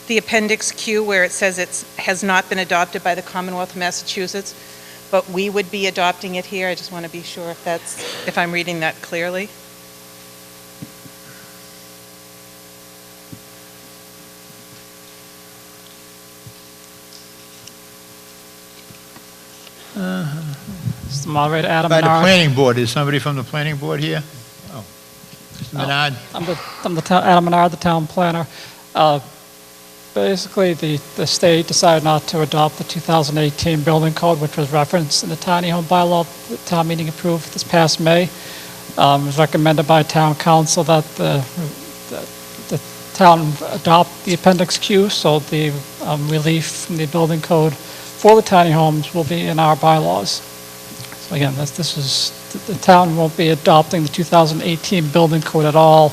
the Appendix Q where it says it has not been adopted by the Commonwealth of Massachusetts, but we would be adopting it here. I just want to be sure if I'm reading that clearly. Mr. Moderator, Adam By the Menard. planning board. Is somebody from the planning board here? Oh. Mr. Menard? Adam Menard, the town planner. Basically, the state decided not to adopt the 2018 building code, which was referenced in the tiny home bylaw the town meeting approved this past May. It was recommended by town council that the town adopt the Appendix Q, so the relief from the building code for the tiny homes will be in our bylaws. So again, the town won't be adopting the 2018 building code at all.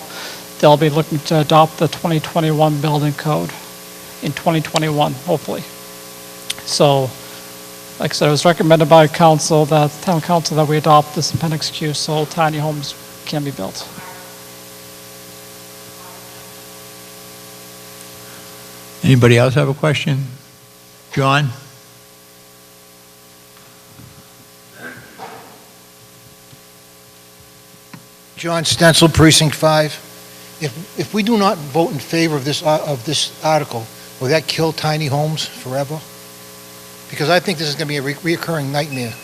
They'll be looking to adopt the 2021 building code in 2021, hopefully. So, like I said, it was recommended by town council that we adopt this Appendix Q so tiny homes can be built. Anybody else have a question? John? John Stencil, Precinct 5. If we do not vote in favor of this article, will that kill tiny homes forever? Because I think this is going to be a reoccurring nightmare.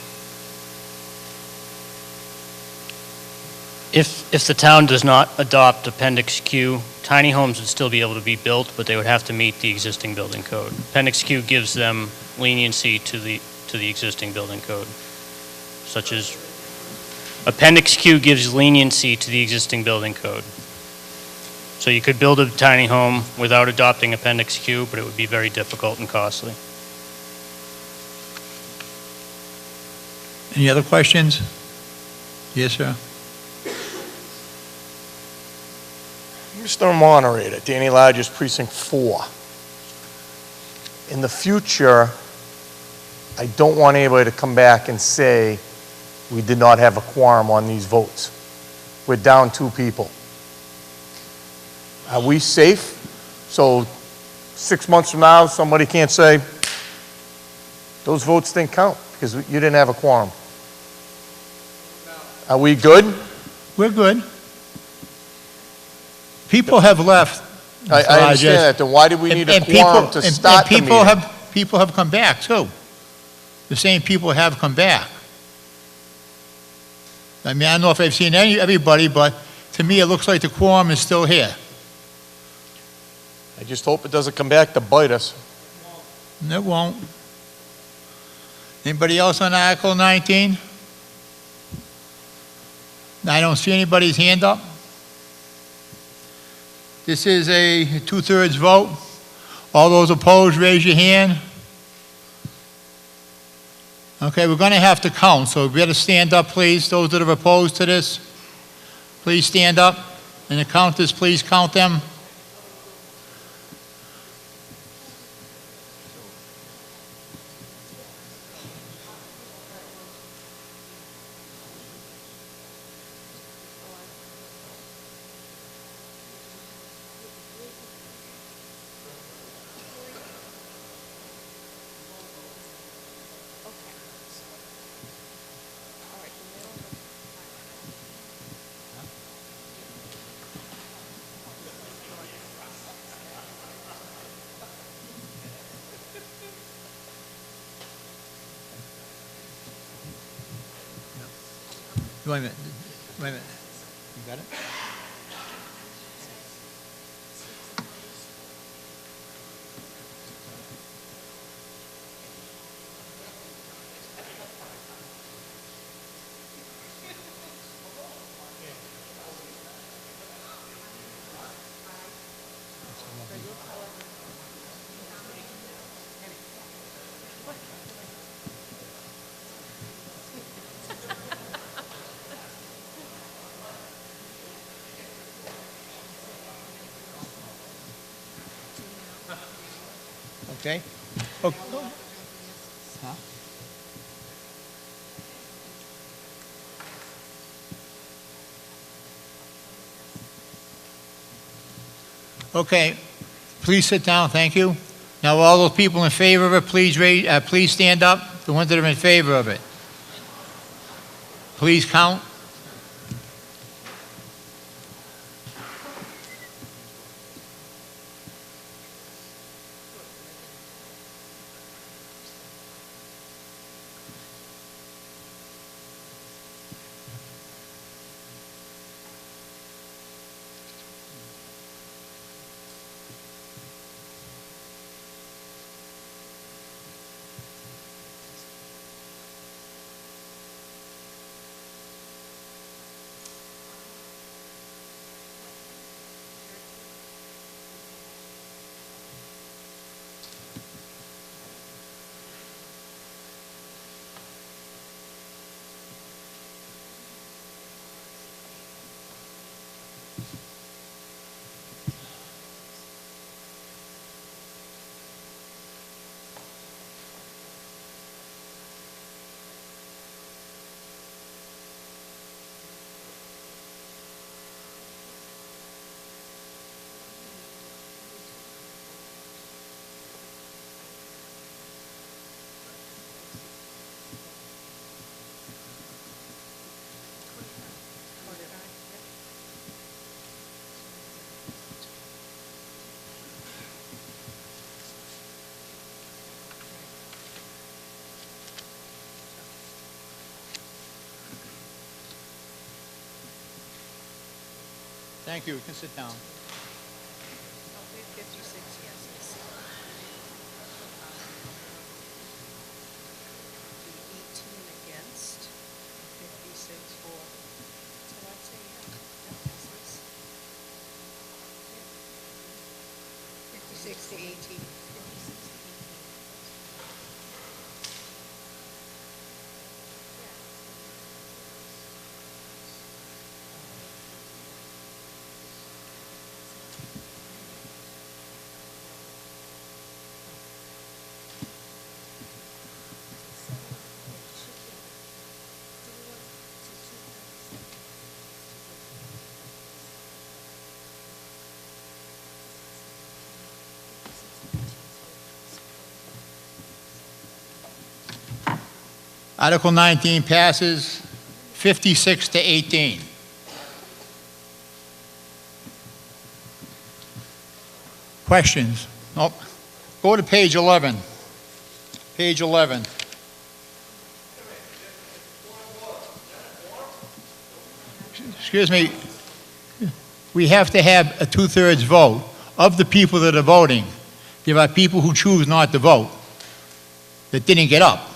If the town does not adopt Appendix Q, tiny homes would still be able to be built, but they would have to meet the existing building code. Appendix Q gives them leniency to the existing building code, such as Appendix Q gives leniency to the existing building code. So you could build a tiny home without adopting Appendix Q, but it would be very difficult and costly. Any other questions? Yes, sir. Mr. Moderator, Danny Largis, Precinct 4. In the future, I don't want anybody to come back and say we did not have a quorum on these votes. We're down 2 people. Are we safe So 6 months from now, somebody can't say, those votes didn't count because you didn't have a quorum. Are we good? We're good. People have left. I Mr. Hodges. understand that, then why do we need a And quorum people- to and start the people meeting? People have come back, too. The same people have come back. I mean, I don't know if I've seen everybody, but to me, it looks like the quorum is still here. I just hope it doesn't come back to bite us. It won't. Anybody else on Article 19? I don't see anybody's hand up. This is a 2/3 vote. All those opposed, raise your hand. Okay, we're going to have to count, so we better stand up, please. Those that are opposed to this, please stand up. And the counters, please count them. Wait a minute. Wait a minute. You got it? Okay? Okay. Huh? Okay, please sit down, thank you. Now, all those people in favor of it, please stand up, the ones that are in favor of it. Please count. Thank you, you can sit down. 56 yeses. 18 against, 56 for. So I'd say, yeah, that passes. 56 to 18. 56 to 18. Article 19 passes 56 to 18. Questions? Nope. Go to page 11. Page 11. Excuse me. We have to have a two-thirds vote. Of the people that are voting, there are people who choose not to vote that didn't get up.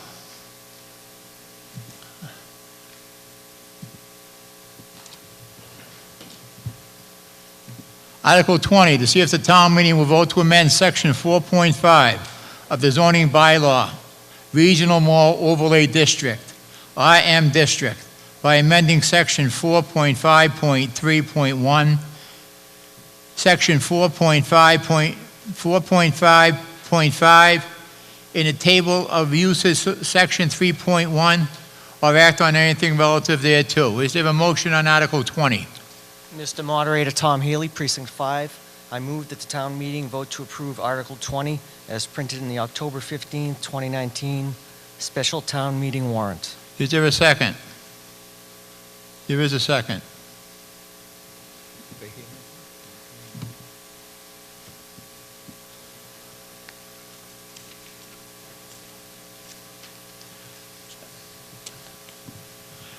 Article 20, to see if the town meeting will vote to amend section 4.5 of the zoning bylaw, Regional Mall Overlay District, RM District, by amending section 4.5.3.1, section 4.5.5 in the table of uses, section 3.1, or act on anything relative thereto. Is there a motion on Article 20? Mr. Moderator, Tom Healy, Precinct 5. I move that the town meeting vote to approve Article 20 as printed in the October 15, 2019 special town meeting warrant. Is there a second? There is a second.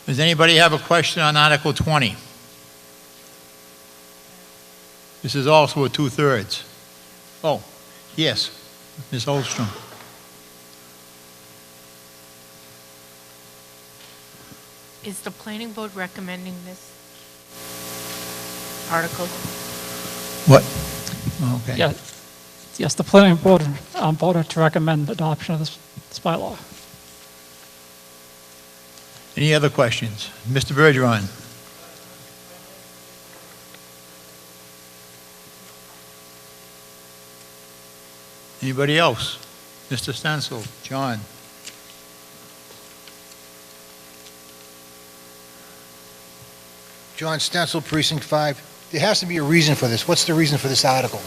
Does anybody have a question on Article 20? This is also a two-thirds. Oh, yes, Ms. Holstrom. Is the planning board recommending this article? What? Okay. Yeah. Yes, the planning board voted to recommend adoption of this bylaw. Any other questions? Mr. Bergeron? Anybody else? Mr. Stencil? John? John Stencil, Precinct 5. There has to be a reason for this. What's the reason for this article?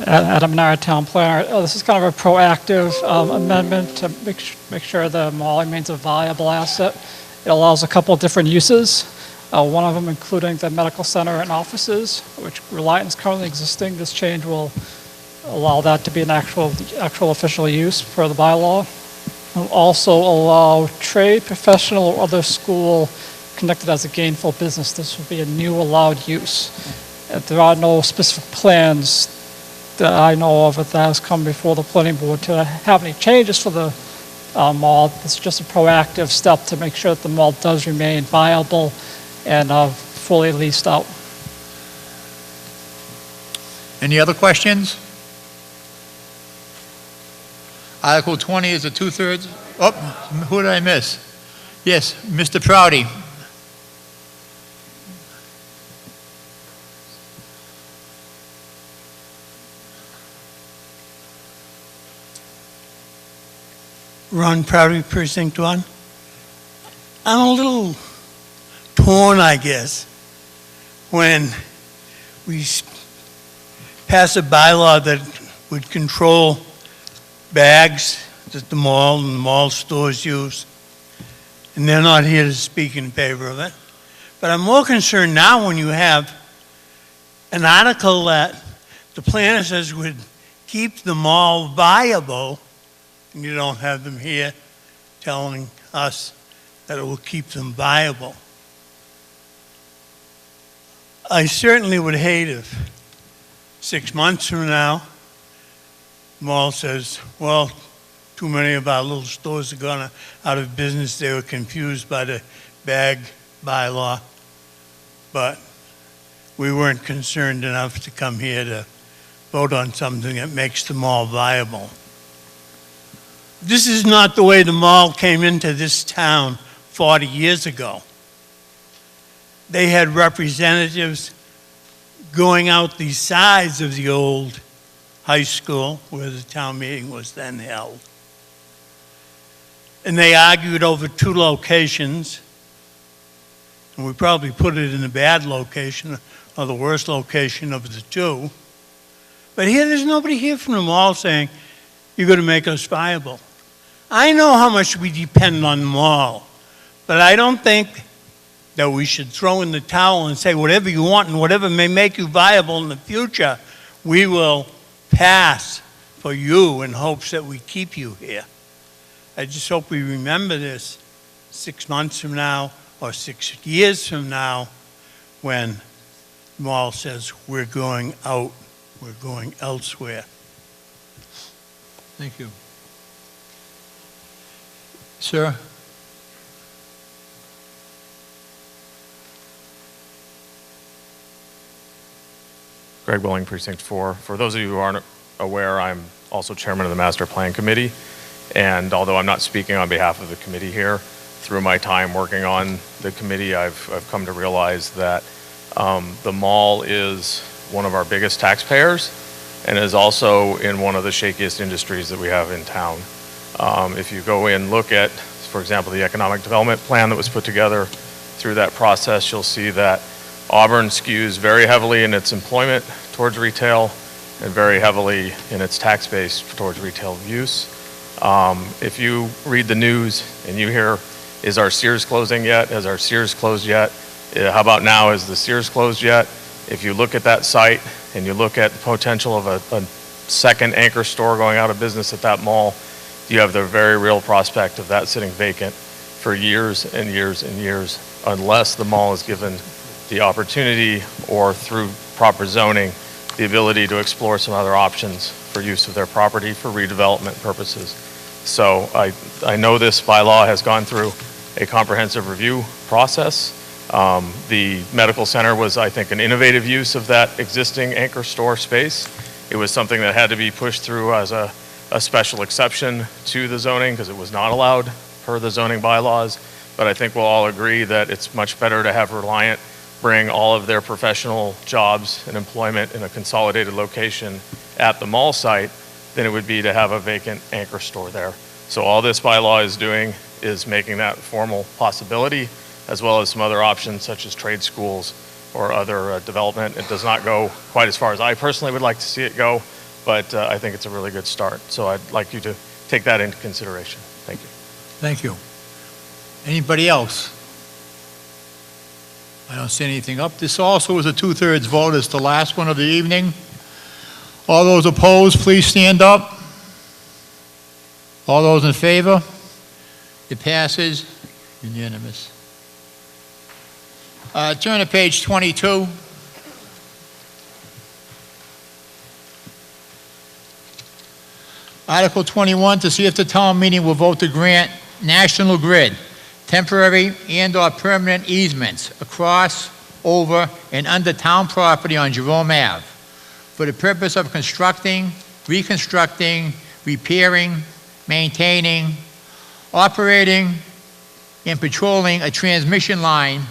Adam Nara, town planner. This is kind of a proactive amendment to make sure the mall remains a viable asset. It allows a couple of different uses, one of them including the medical center and offices, which Reliance currently existing. This change will allow that to be an actual official use per the bylaw. It will also allow trade, professional, or other school conducted as a gainful business. This will be a new allowed use. There are no specific plans that I know of that has come before the planning board to have any changes for the mall. This is just a proactive step to make sure that the mall does remain viable and fully leased out. Any other questions? Article 20 is a two-thirds. Oh, who did I miss? Yes, Mr. Proudy. Ron Proudy, Precinct 1. I'm a little torn, I guess, when we pass a bylaw that would control bags that the mall and the mall stores use, and they're not here to speak in favor of it. But I'm more concerned now when you have an article that the planner says would keep the mall viable, and you don't have them here telling us that it will keep them viable. I certainly would hate if 6 months from now, the mall says, well, too many of our little stores are gone out of business. They were confused by the bag bylaw, but we weren't concerned enough to come here to vote on something that makes the mall viable. This is not the way the mall came into this town 40 years ago. They had representatives going out the sides of the old high school where the town meeting was then held. And they argued over 2 locations, and we probably put it in a bad location or the worst location of the 2. But here, there's nobody here from the mall saying, you're going to make us viable. I know how much we depend on the mall, but I don't think that we should throw in the towel and say, whatever you want and whatever may make you viable in the future, we will pass for you in hopes that we keep you here. I just hope we remember this 6 months from now or 6 years from now when the mall says, we're going out, we're going elsewhere. Thank you. Sir? Greg Willing, Precinct 4. For those of you who aren't aware, I'm also chairman of the Master Plan Committee. And although I'm not speaking on behalf of the committee here, through my time working on the committee, I've come to realize that the mall is one of our biggest taxpayers and is also in one of the shakiest industries that we have in town. If you go in and look at, for example, the economic development plan that was put together through that process, you'll see that Auburn skews very heavily in its employment towards retail and very heavily in its tax base towards retail use. If you read the news and you hear, is our Sears closing yet? Has our Sears closed yet? How about now, is the Sears closed yet? If you look at that site and you look at the potential of a second anchor store going out of business at that mall, you have the very real prospect of that sitting vacant for years and years and years, unless the mall is given the opportunity or through proper zoning, the ability to explore some other options for use of their property for redevelopment purposes. So I know this bylaw has gone through a comprehensive review process. The medical center was, I think, an innovative use of that existing anchor store space. It was something that had to be pushed through as a special exception to the zoning because it was not allowed per the zoning bylaws. But I think we'll all agree that it's much better to have Reliant bring all of their professional jobs and employment in a consolidated location at the mall site than it would be to have a vacant anchor store there. So all this bylaw is doing is making that formal possibility, as well as some other options such as trade schools or other development. It does not go quite as far as I personally would like to see it go, but I think it's a really good start. So I'd like you to take that into consideration. Thank you. Thank you. Anybody else? I don't see anything up. This also is a 2/3 vote. It's the last one of the evening. All those opposed, please stand up. All those in favor? It passes. Unanimous. Turn to page 22. Article 21, to see if the town meeting will vote to grant National Grid temporary and/or permanent easements across, over, and under town property on Jerome Ave for the purpose of constructing, reconstructing, repairing, maintaining, operating, and patrolling a transmission line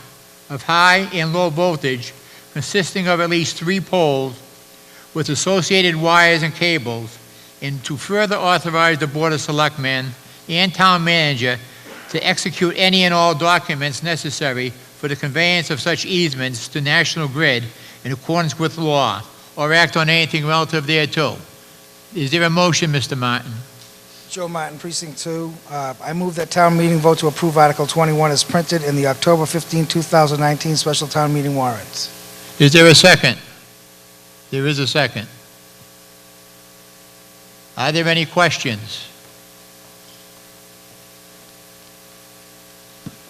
of high and low voltage consisting of at least 3 poles with associated wires and cables, and to further authorize the Board of Selectmen and Town Manager to execute any and all documents necessary for the conveyance of such easements to National Grid in accordance with law, or act on anything relative thereto. Is there a motion, Mr. Martin? Joe Martin, Precinct 2. I move that town meeting vote to approve Article 21 as printed in the October 15, 2019 special town meeting warrants. Is there a second? There is a second. Are there any questions?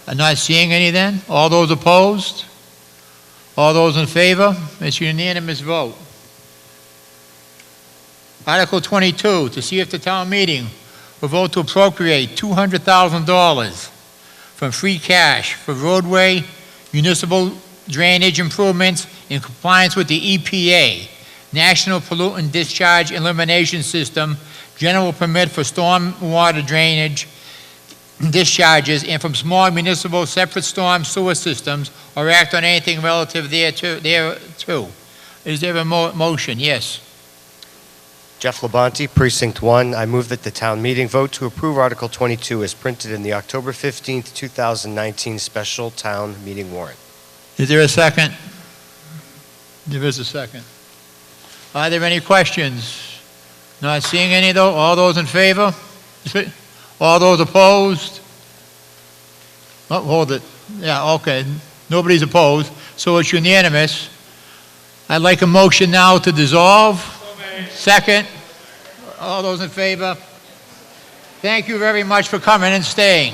I'm not seeing any then. All those opposed? All those in favor? It's a unanimous vote. Article 22, to see if the town meeting will vote to appropriate $200,000 from free cash for roadway, municipal drainage improvements in compliance with the EPA, National Pollutant Discharge Elimination System, general permit for storm water drainage discharges, and from small municipal separate storm sewer systems, or act on anything relative thereto. Is there a motion? Yes. Jeff Labonte, Precinct 1. I move that the town meeting vote to approve Article 22 as printed in the October 15th, 2019 special town meeting warrant. Is there a second? There is a second. Are there any questions? Not seeing any, though. All those in favor? All those opposed? Oh, hold it. Yeah, okay. Nobody's opposed, so it's unanimous. I'd like a motion now to dissolve. Second. All those in favor? Thank you very much for coming and staying.